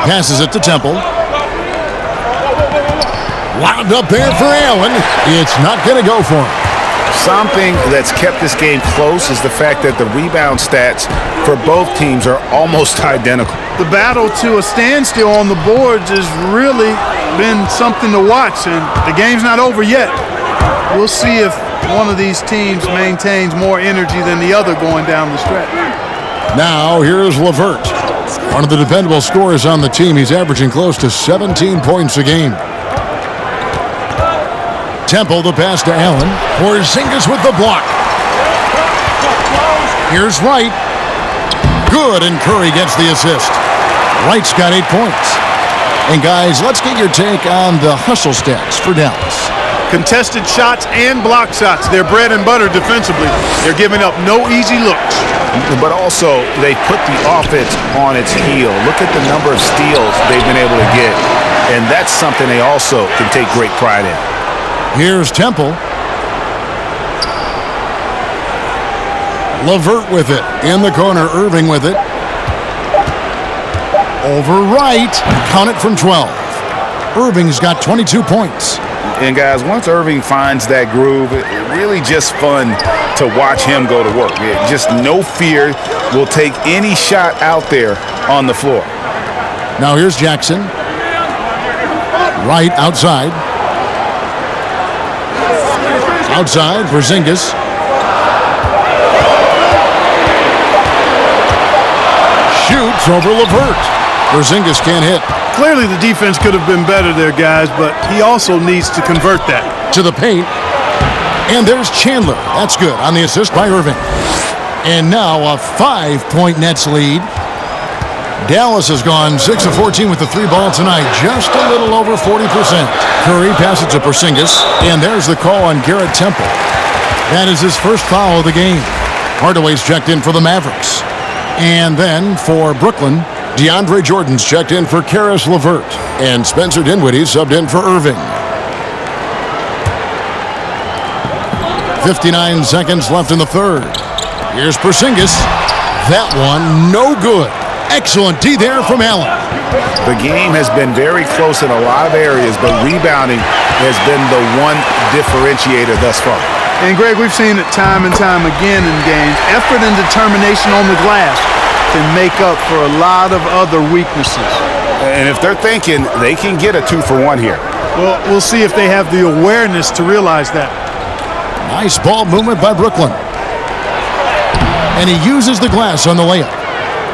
Passes it to Temple. Wound up there for Allen. It's not going to go for him. Something that's kept this game close is the fact that the rebound stats for both teams are almost identical. The battle to a standstill on the boards has really been something to watch, and the game's not over yet. We'll see if one of these teams maintains more energy than the other going down the stretch. Now here's LeVert. One of the dependable scorers on the team. He's averaging close to 17 points a game. Temple, the pass to Allen. Porzingis with the block. Here's Wright. Good, and Curry gets the assist. Wright's got 8 points. And guys, let's get your take on the hustle stats for Dallas. Contested shots and block shots. They're bread and butter defensively. They're giving up no easy looks. But also, they put the offense on its heel. Look at the number of steals they've been able to get. And that's something they also can take great pride in. Here's Temple. LeVert with it. In the corner, Irving with it. Over Wright. Count it from 12. Irving's got 22 points. And guys, once Irving finds that groove, it's really just fun to watch him go to work. Just no fear, will take any shot out there on the floor. Now here's Jackson. Wright outside. Outside, Porzingis. Shoots over LeVert. Porzingis can't hit. Clearly the defense could have been better there, guys, but he also needs to convert that. To the paint. And there's Chandler. That's good on the assist by Irving. And now a 5-point Nets lead. Dallas has gone 6 of 14 with the 3 ball tonight, just a little over 40%. Curry passes to Porzingis, and there's the call on Garrett Temple. That is his first foul of the game. Hardaway's checked in for the Mavericks. And then for Brooklyn, DeAndre Jordan's checked in for Karis LeVert, and Spencer Dinwiddie subbed in for Irving. 59 seconds left in the third. Here's Porzingis. That one, no good. Excellent D there from Allen. The game has been very close in a lot of areas, but rebounding has been the one differentiator thus far. And, Greg, we've seen it time and time again in games. Effort and determination on the glass can make up for a lot of other weaknesses. And if they're thinking, they can get a 2-for-1 here. Well, we'll see if they have the awareness to realize that. Nice ball movement by Brooklyn. And he uses the glass on the layup.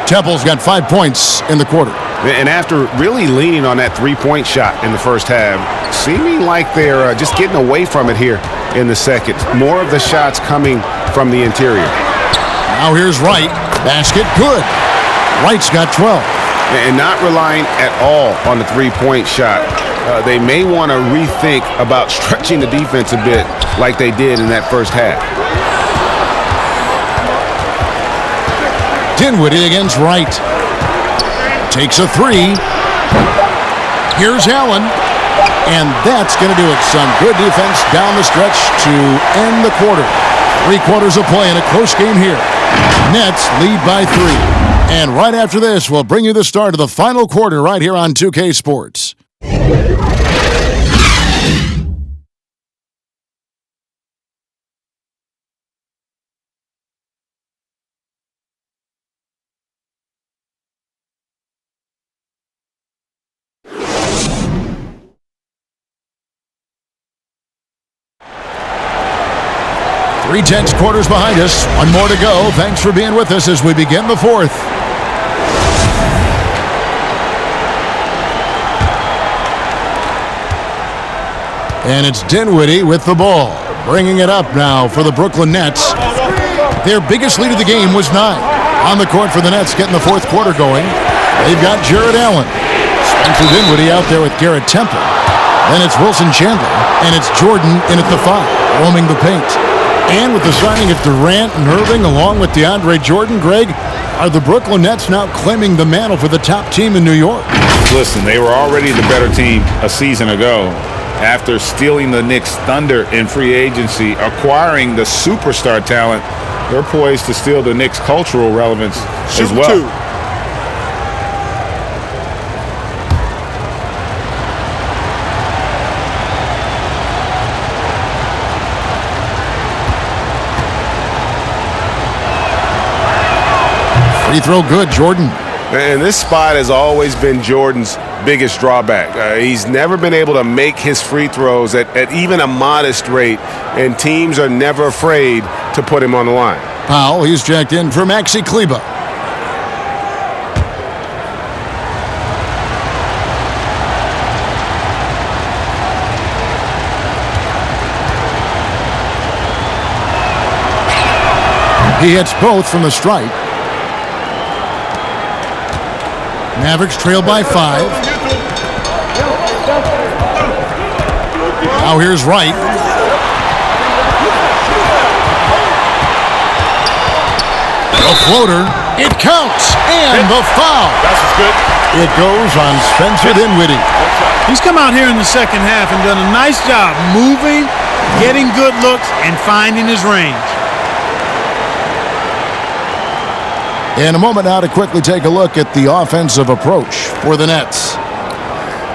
Temple's got 5 points in the quarter. And after really leaning on that three-point shot in the first half, seeming like they're just getting away from it here in the second. More of the shots coming from the interior. Now here's Wright. Basket good. Wright's got 12. And not relying at all on the three-point shot. They may want to rethink about stretching the defense a bit like they did in that first half. Dinwiddie against Wright. Takes a three. Here's Allen. And that's going to do it. Some good defense down the stretch to end the quarter. 3 quarters of play in a close game here. Nets lead by 3. And right after this, we'll bring you the start of the final quarter right here on 2K Sports. Three tense quarters behind us. One more to go. Thanks for being with us as we begin the fourth. And it's Dinwiddie with the ball. Bringing it up now for the Brooklyn Nets. Their biggest lead of the game was 9. On the court for the Nets, getting the fourth quarter going. They've got Jared Allen. Spencer Dinwiddie out there with Garrett Temple. Then it's Wilson Chandler. And it's Jordan in at the 5, roaming the paint. And with the signing of Durant and Irving along with DeAndre Jordan, Greg, are the Brooklyn Nets now claiming the mantle for the top team in New York? Listen, they were already the better team a season ago. After stealing the Knicks' thunder in free agency, acquiring the superstar talent, they're poised to steal the Knicks' cultural relevance as well. Free throw good, Jordan. And this spot has always been Jordan's biggest drawback. He's never been able to make his free throws at even a modest rate, and teams are never afraid to put him on the line. Powell, he's checked in for Maxi Kleba. He hits both from the stripe. Mavericks trail by 5. Now here's Wright. The floater. It counts. And the foul. That's good. It goes on Spencer Dinwiddie. He's come out here in the second half and done a nice job moving, getting good looks, and finding his range. In a moment now to quickly take a look at the offensive approach for the Nets.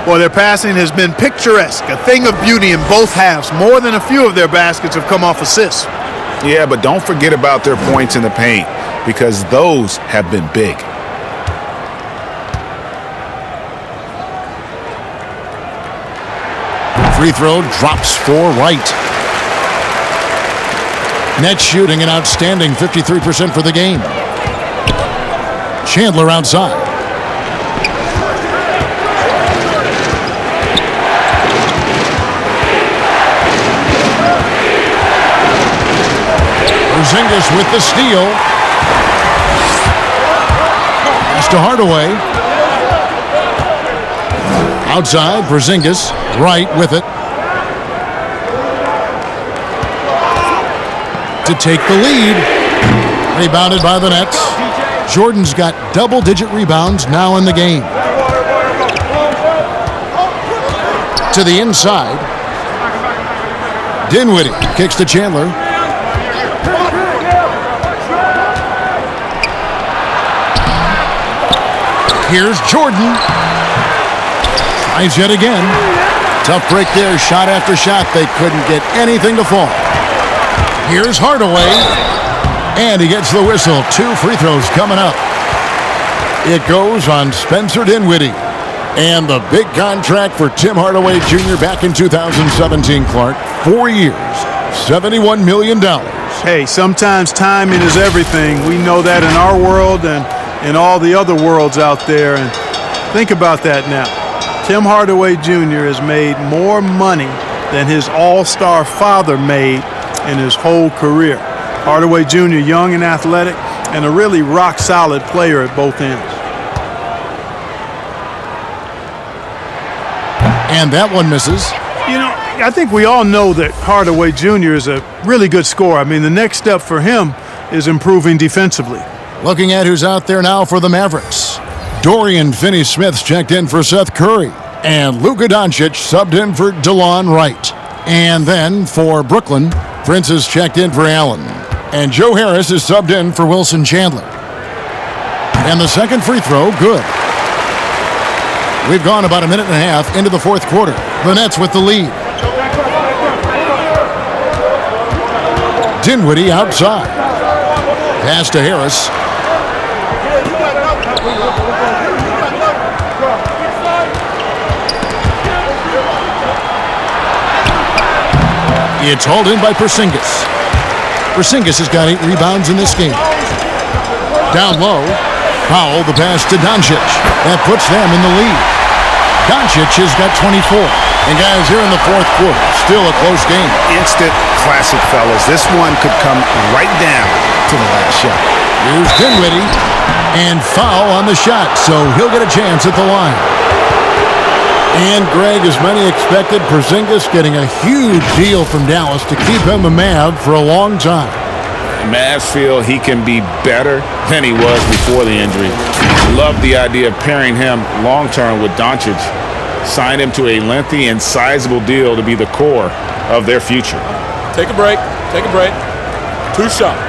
Well, their passing has been picturesque, a thing of beauty in both halves. More than a few of their baskets have come off assists. Yeah, but don't forget about their points in the paint, because those have been big. Free throw drops for Wright. Nets shooting an outstanding 53% for the game. Chandler outside. Porzingis with the steal. Pass to Hardaway. Outside, Porzingis. Wright with it. To take the lead. Rebounded by the Nets. Jordan's got double-digit rebounds now in the game. To the inside. Dinwiddie kicks to Chandler. Here's Jordan. Tries yet again. Tough break there, shot after shot. They couldn't get anything to fall. Here's Hardaway. And he gets the whistle. 2 free throws coming up. It goes on Spencer Dinwiddie. And the big contract for Tim Hardaway Jr. back in 2017, Clark. 4 years, $71 million. Hey, sometimes timing is everything. We know that in our world and in all the other worlds out there. And think about that now. Tim Hardaway Jr. has made more money than his all-star father made in his whole career. Hardaway Jr., young and athletic, and a really rock-solid player at both ends. And that one misses. You know, I think we all know that Hardaway Jr. is a really good scorer. I mean, the next step for him is improving defensively. Looking at who's out there now for the Mavericks. Dorian Finney-Smith's checked in for Seth Curry. And Luka Doncic subbed in for DeLon Wright. And then for Brooklyn, Prince is checked in for Allen. And Joe Harris is subbed in for Wilson Chandler. And the second free throw, good. We've gone about a minute and a half into the fourth quarter. The Nets with the lead. Dinwiddie outside. Pass to Harris. It's hauled in by Porzingis. Porzingis has got 8 rebounds in this game. Down low. Powell, the pass to Doncic. That puts them in the lead. Doncic has got 24. And guys, here in the fourth quarter, still a close game. Instant classic, fellas. This one could come right down to the last shot. Here's Dinwiddie. And foul on the shot, so he'll get a chance at the line. And Greg, as many expected, Porzingis getting a huge deal from Dallas to keep him a Mav for a long time. Mavs feel he can be better than he was before the injury. Love the idea of pairing him long-term with Doncic. Signed him to a lengthy and sizable deal to be the core of their future. Take a break. Take a break. 2 shots.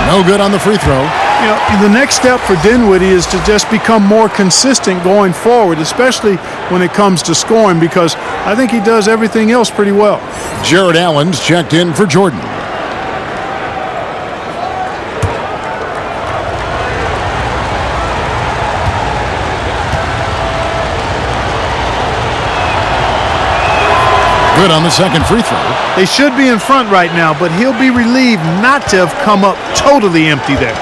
No good on the free throw. You know, the next step for Dinwiddie is to just become more consistent going forward, especially when it comes to scoring, because I think he does everything else pretty well. Jared Allen's checked in for Jordan. Good on the second free throw. They should be in front right now, but he'll be relieved not to have come up totally empty there.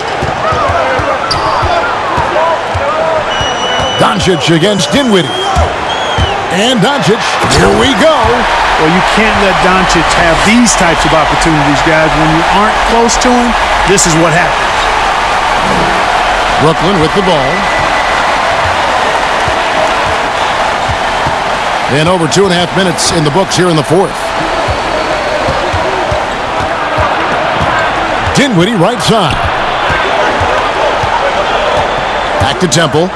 Doncic against Dinwiddie. And Doncic, here we go. Well, you can't let Doncic have these types of opportunities, guys. When you aren't close to him, this is what happens. Brooklyn with the ball. And over 2.5 minutes in the books here in the fourth. Dinwiddie right side. Back to Temple.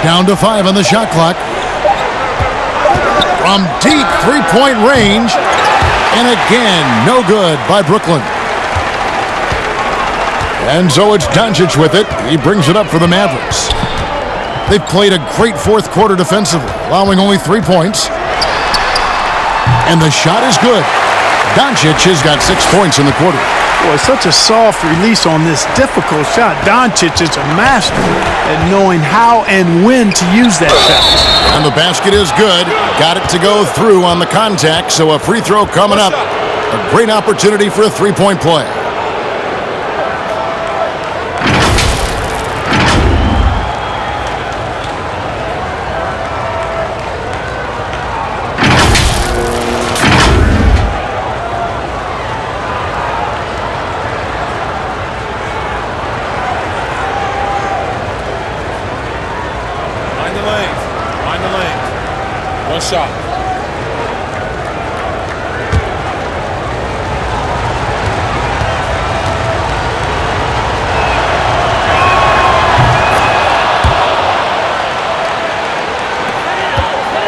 Down to 5 on the shot clock. From deep three-point range. And again, no good by Brooklyn. And so it's Doncic with it. He brings it up for the Mavericks. They've played a great fourth quarter defensively, allowing only 3 points. And the shot is good. Doncic has got 6 points in the quarter. Boy, such a soft release on this difficult shot. Doncic is a master at knowing how and when to use that shot. And the basket is good. Got it to go through on the contact, so a free throw coming up. A great opportunity for a three-point play. Shot.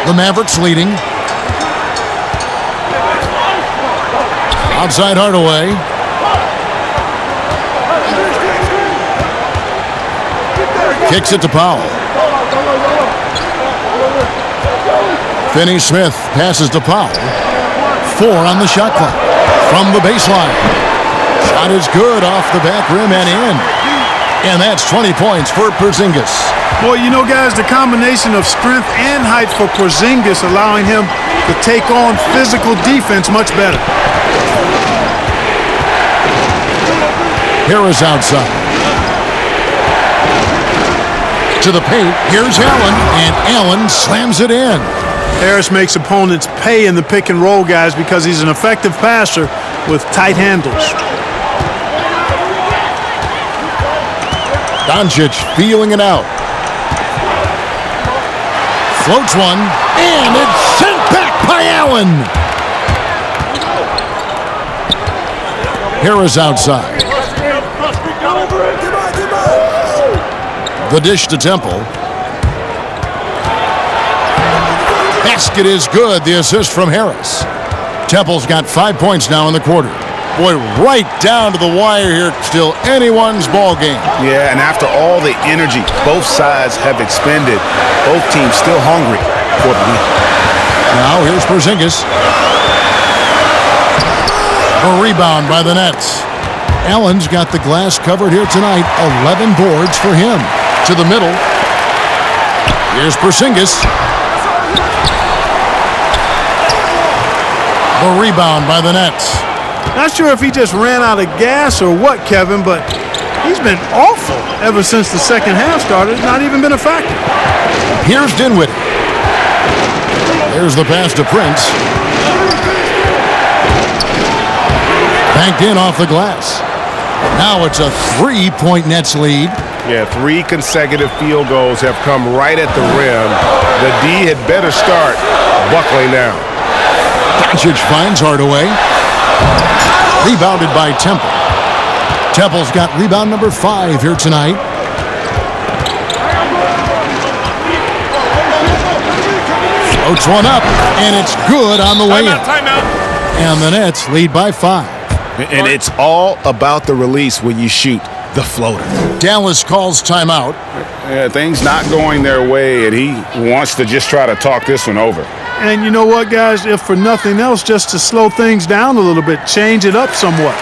The Mavericks leading. Outside Hardaway. Kicks it to Powell. Finney-Smith passes to Powell. 4 on the shot clock. From the baseline. Shot is good off the back rim and in. And that's 20 points for Porzingis. Boy, you know, guys, the combination of strength and height for Porzingis allowing him to take on physical defense much better. Harris outside. To the paint. Here's Allen. And Allen slams it in. Harris makes opponents pay in the pick and roll, guys, because he's an effective passer with tight handles. Doncic feeling it out. Floats one, and it's sent back by Allen. Harris outside. The dish to Temple. Basket is good. The assist from Harris. Temple's got 5 points now in the quarter. Boy, right down to the wire here. Still anyone's ball game. Yeah, and after all the energy both sides have expended, both teams still hungry for the win. Now here's Porzingis. A rebound by the Nets. Allen's got the glass covered here tonight. 11 boards for him. To the middle. Here's Porzingis. The rebound by the Nets. Not sure if he just ran out of gas or what, Kevin, but he's been awful ever since the second half started. Not even been a factor. Here's Dinwiddie. There's the pass to Prince. Banked in off the glass. Now it's a 3-point Nets lead. Yeah, 3 consecutive field goals have come right at the rim. The D had better start buckling now. Doncic finds Hardaway. Rebounded by Temple. Temple's got rebound number 5 here tonight. Floats one up, and it's good on the way in. And the Nets lead by 5. And it's all about the release when you shoot the floater. Dallas calls timeout. Yeah, things not going their way, and he wants to just try to talk this one over. And you know what, guys? If for nothing else, just to slow things down a little bit, change it up somewhat.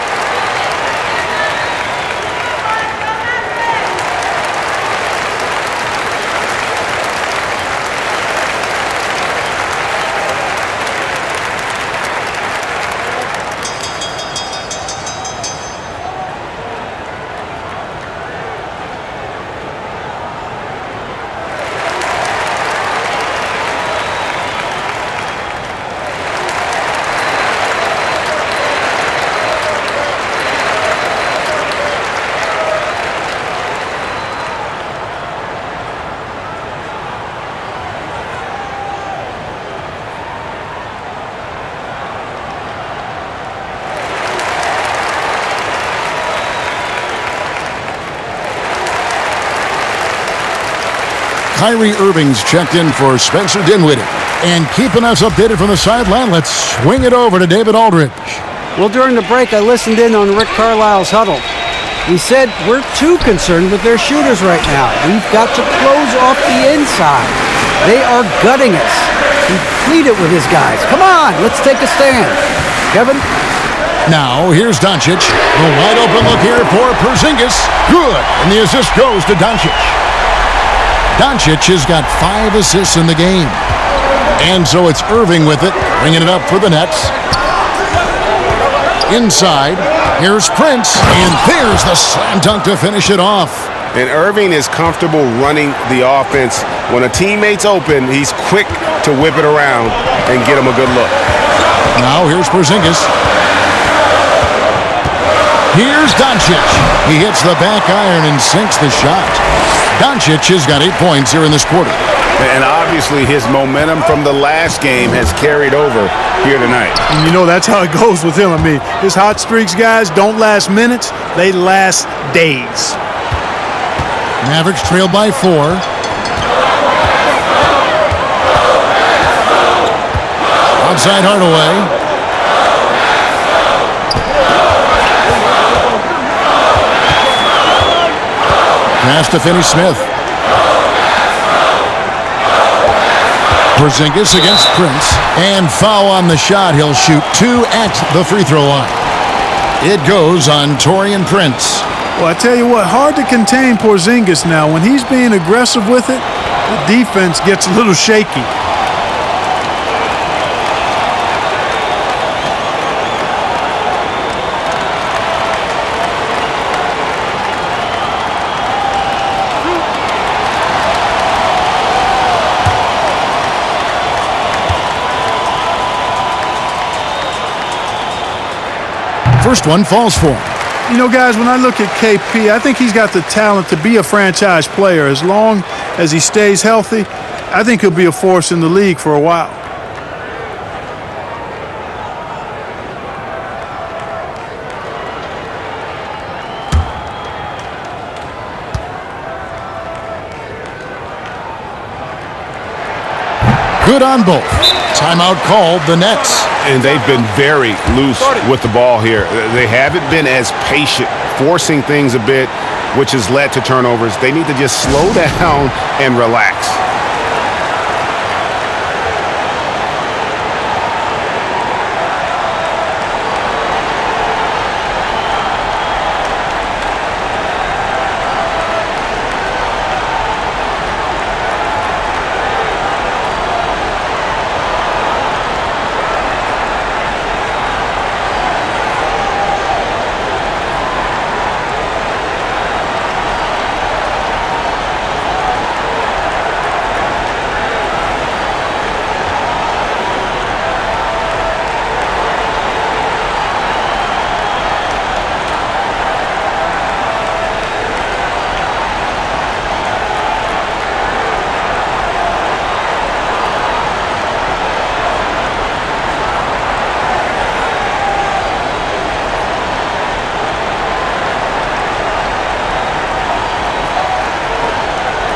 Kyrie Irving's checked in for Spencer Dinwiddie. And keeping us updated from the sideline, let's swing it over to David Aldridge. Well, during the break, I listened in on Rick Carlisle's huddle. He said, we're too concerned with their shooters right now. We've got to close off the inside. They are gutting us. He pleaded with his guys. Come on, let's take a stand. Kevin? Now, here's Doncic. The wide open look here for Porzingis. Good. And the assist goes to Doncic. Doncic has got 5 assists in the game. And so it's Irving with it, bringing it up for the Nets. Inside, here's Prince, and there's the slam dunk to finish it off. And Irving is comfortable running the offense. When a teammate's open, he's quick to whip it around and get him a good look. Now here's Porzingis. Here's Doncic. He hits the back iron and sinks the shot. Doncic has got 8 points here in this quarter. And obviously his momentum from the last game has carried over here tonight. And you know, that's how it goes with him. I mean, his hot streaks, guys, don't last minutes. They last days. Mavericks trailed by 4. outside Hardaway. Pass to Finney-Smith. Porzingis against Prince. And foul on the shot. He'll shoot 2 at the free throw line. It goes on Taurean Prince. Well, I tell you what, hard to contain Porzingis now. When he's being aggressive with it, the defense gets a little shaky. First one falls for him. You know, guys, when I look at KP, I think he's got the talent to be a franchise player. As long as he stays healthy, I think he'll be a force in the league for a while. Good on both. Timeout called, the Nets. And they've been very loose with the ball here. They haven't been as patient, forcing things a bit, which has led to turnovers. They need to just slow down and relax.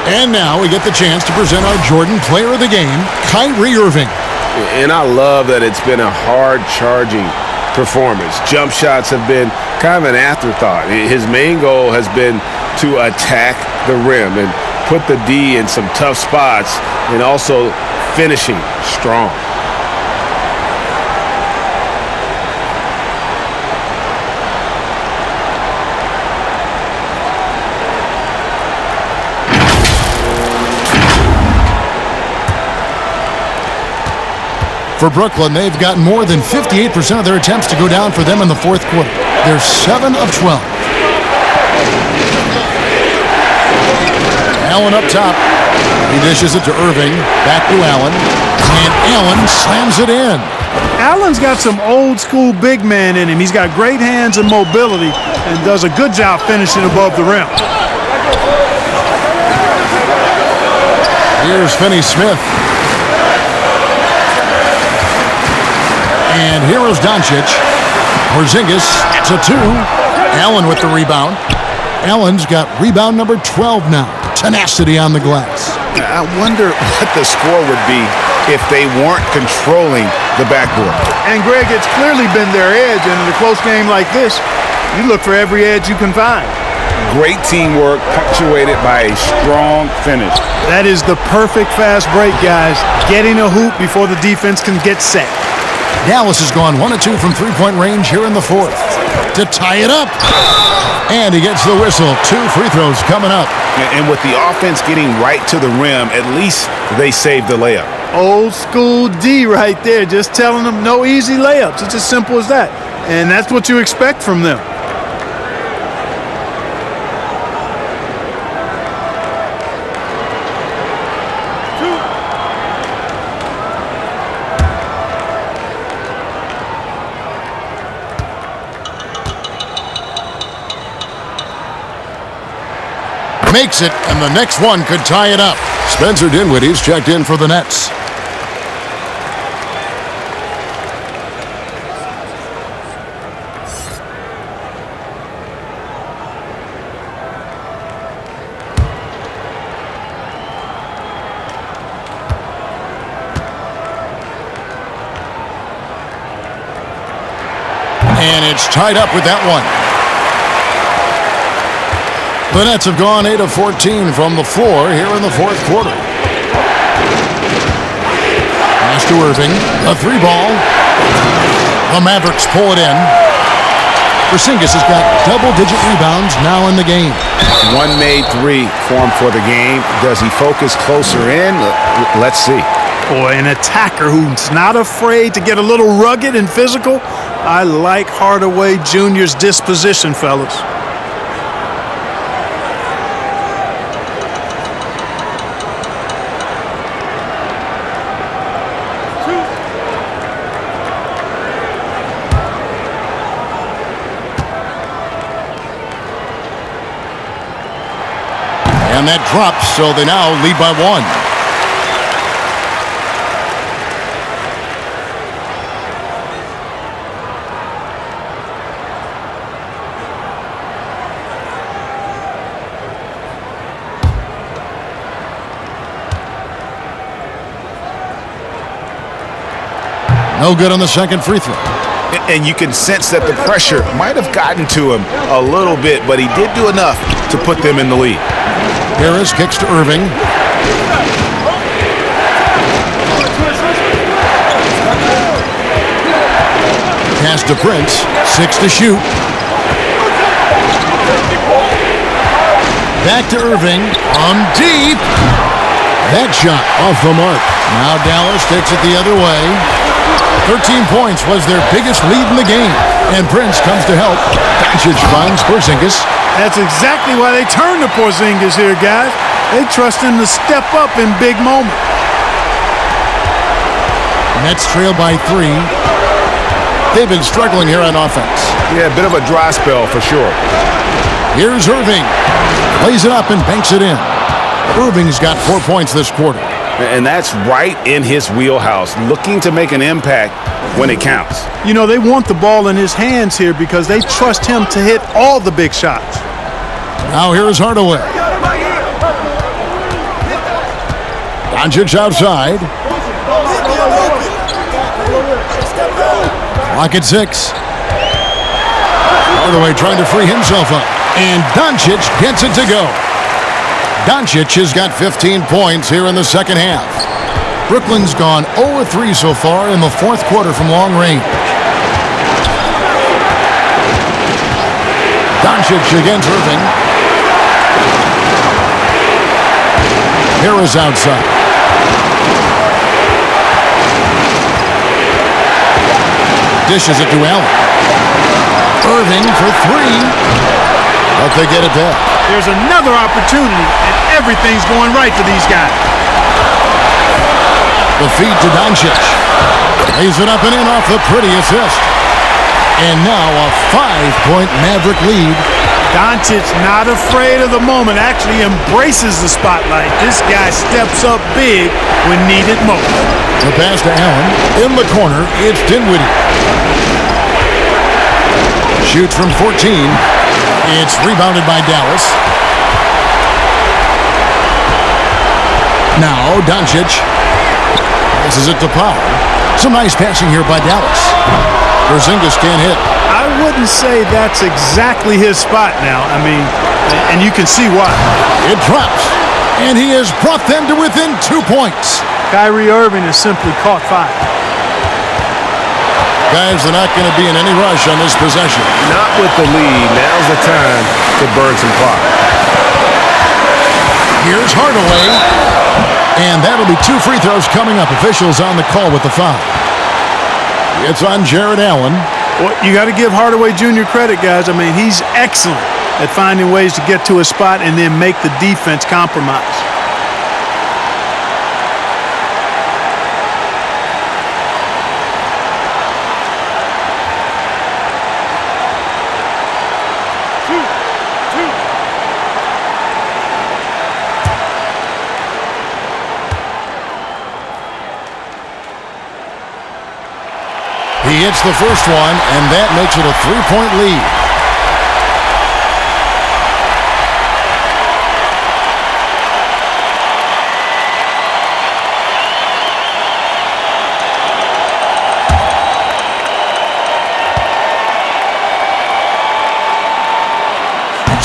And now we get the chance to present our Jordan Player of the Game, Kyrie Irving. And I love that it's been a hard-charging performance. Jump shots have been kind of an afterthought. His main goal has been to attack the rim and put the D in some tough spots and also finishing strong. For Brooklyn, they've gotten more than 58% of their attempts to go down for them in the fourth quarter. They're 7 of 12. Allen up top. He dishes it to Irving. Back to Allen. And Allen slams it in. Allen's got some old school big man in him. He's got great hands and mobility and does a good job finishing above the rim. Here's Finney-Smith. And here is Doncic. Porzingis to 2. Allen with the rebound. Allen's got rebound number 12 now. Tenacity on the glass. I wonder what the score would be if they weren't controlling the backboard. And Greg, it's clearly been their edge, and in a close game like this, you look for every edge you can find. Great teamwork punctuated by a strong finish. That is the perfect fast break, guys. Getting a hoop before the defense can get set. Dallas has gone 1 of 2 from three-point range here in the fourth. To tie it up. And he gets the whistle. 2 free throws coming up. And with the offense getting right to the rim, at least they saved the layup. Old school D right there, just telling them no easy layups. It's as simple as that. And that's what you expect from them. Makes it, and the next one could tie it up. Spencer Dinwiddie's checked in for the Nets. And it's tied up with that one. The Nets have gone 8 of 14 from the floor here in the fourth quarter. Pass to Irving. A 3-ball. The Mavericks pull it in. Porzingis has got double-digit rebounds now in the game. One made three for him for the game. Does he focus closer in? Let's see. Boy, an attacker who's not afraid to get a little rugged and physical. I like Hardaway Jr.'s disposition, fellas. And that drops, so they now lead by 1. No good on the second free throw. And you can sense that the pressure might have gotten to him a little bit, but he did do enough to put them in the lead. Harris kicks to Irving. Pass to Prince. 6 to shoot. Back to Irving. On deep. That shot off the mark. Now Dallas takes it the other way. 13 points was their biggest lead in the game. And Prince comes to help. Doncic finds Porzingis. That's exactly why they turn to Porzingis here, guys. They trust him to step up in big moments. Nets trail by 3. They've been struggling here on offense. Yeah, a bit of a dry spell for sure. Here's Irving. Lays it up and banks it in. Irving's got 4 points this quarter. And that's right in his wheelhouse, looking to make an impact when it counts. You know, they want the ball in his hands here because they trust him to hit all the big shots. Now here's Hardaway. Doncic outside. Clock at 6. Hardaway trying to free himself up. And Doncic gets it to go. Doncic has got 15 points here in the second half. Brooklyn's gone 0-3 so far in the fourth quarter from long range. Doncic against Irving. Harris outside. Dishes it to Allen. Irving for 3. But they get it back. There's another opportunity, and everything's going right for these guys. The feed to Doncic. Lays it up and in off the pretty assist. And now a 5-point Maverick lead. Doncic not afraid of the moment, actually embraces the spotlight. This guy steps up big when needed most. The pass to Allen. In the corner, it's Dinwiddie. Shoots from 14. It's rebounded by Dallas. Now Doncic passes it to Powell. Some nice passing here by Dallas. Porzingis can't hit. I wouldn't say that's exactly his spot now. I mean, and you can see why. It drops, and he has brought them to within 2 points. Kyrie Irving has simply caught fire. Guys, they're not going to be in any rush on this possession. Not with the lead. Now's the time to burn some clock. Here's Hardaway. And that'll be 2 free throws coming up. Officials on the call with the foul. It's on Jared Allen. Well, you got to give Hardaway Jr. credit, guys. I mean, he's excellent at finding ways to get to a spot and then make the defense compromise. He hits the first one, and that makes it a 3-point lead.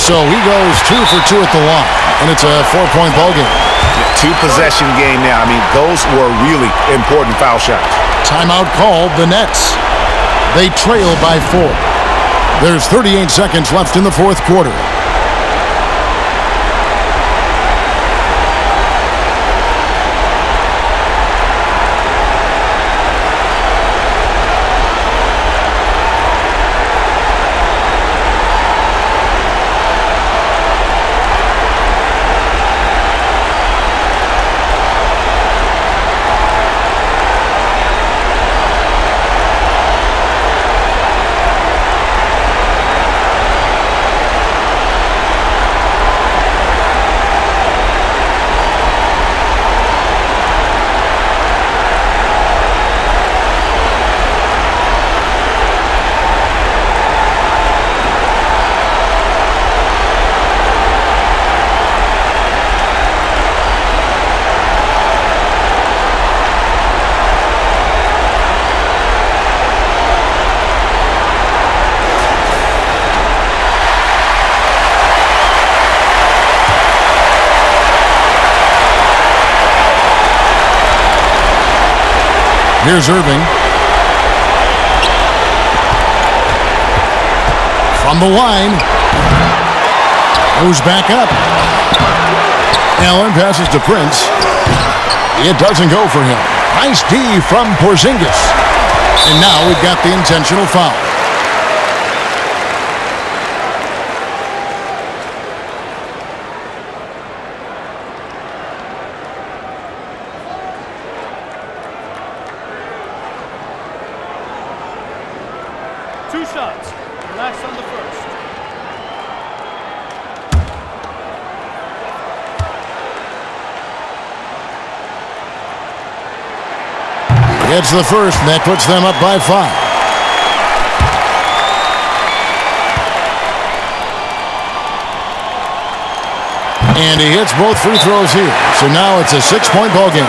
So he goes 2 for 2 at the line, and it's a 4-point ball game. Two-possession game now. I mean, those were really important foul shots. Timeout called the Nets. They trail by 4. There's 38 seconds left in the fourth quarter. Here's Irving. From the line. Goes back up. Allen passes to Prince. It doesn't go for him. Nice D from Porzingis. And now we've got the intentional foul. Two shots. Last on the first. Gets the first, and that puts them up by 5. And he hits both free throws here. So now it's a 6-point ball game.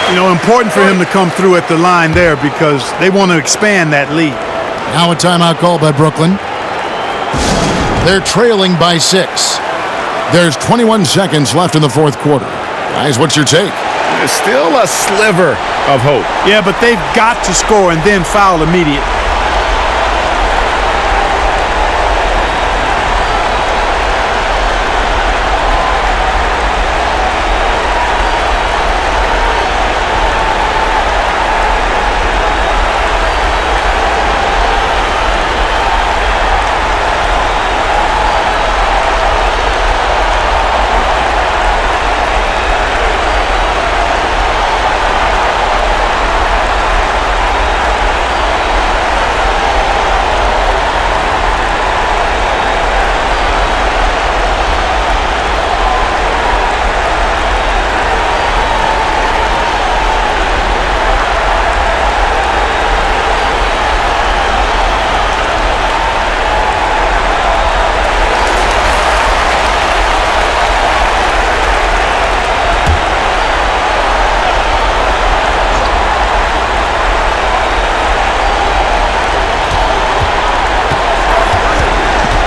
You know, important for him to come through at the line there because they want to expand that lead. Now a timeout call by Brooklyn. They're trailing by 6. There's 21 seconds left in the fourth quarter. Guys, what's your take? There's still a sliver of hope. Yeah, but they've got to score and then foul immediately.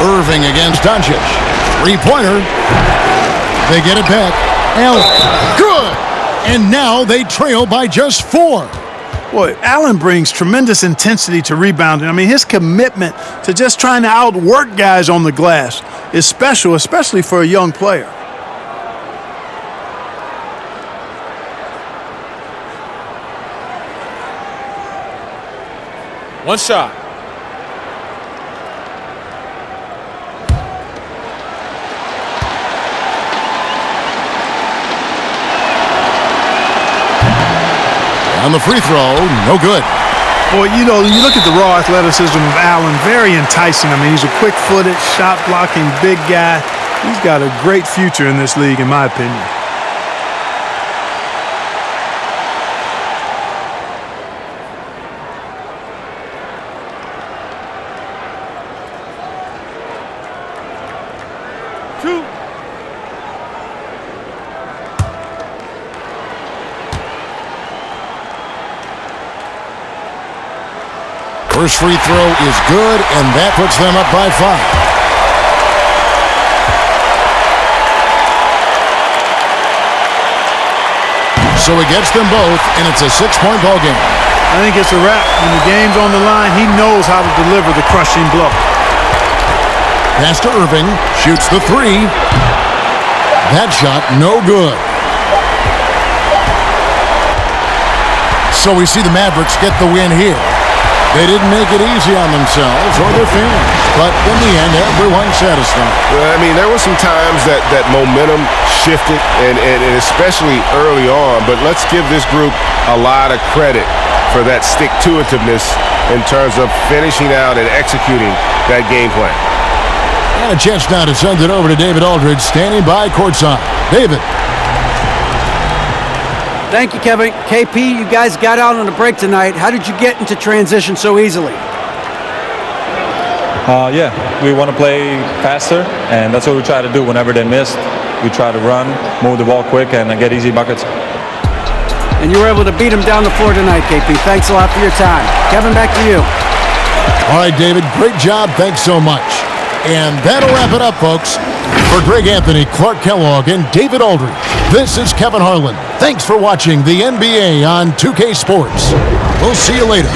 Irving against Doncic. Three-pointer. They get it back. Allen. Good! And now they trail by just 4. Boy, Allen brings tremendous intensity to rebounding. I mean, his commitment to just trying to outwork guys on the glass is special, especially for a young player. One shot. On the free throw, no good. Boy, you know, you look at the raw athleticism of Allen, very enticing. I mean, he's a quick-footed, shot-blocking big guy. He's got a great future in this league, in my opinion. First free throw is good, and that puts them up by 5. So he gets them both, and it's a 6-point ball game. I think it's a wrap. When the game's on the line, he knows how to deliver the crushing blow. Pass to Irving, shoots the three. That shot, no good. So we see the Mavericks get the win here. They didn't make it easy on themselves or their fans, but in the end, everyone's satisfied. Well, I mean, there were some times that momentum shifted, and especially early on, but let's give this group a lot of credit for that stick-to-itiveness in terms of finishing out and executing that game plan. And a chance now to send it over to David Aldridge, standing by courtside. David. Thank you, Kevin. KP, you guys got out on a break tonight. How did you get into transition so easily? Yeah, we want to play faster, and that's what we try to do whenever they miss. We try to run, move the ball quick, and get easy buckets. And you were able to beat them down the floor tonight, KP. Thanks a lot for your time. Kevin, back to you. All right, David, great job. Thanks so much. And that'll wrap it up, folks. For Greg Anthony, Clark Kellogg, and David Aldridge, this is Kevin Harlan. Thanks for watching the NBA on 2K Sports. We'll see you later.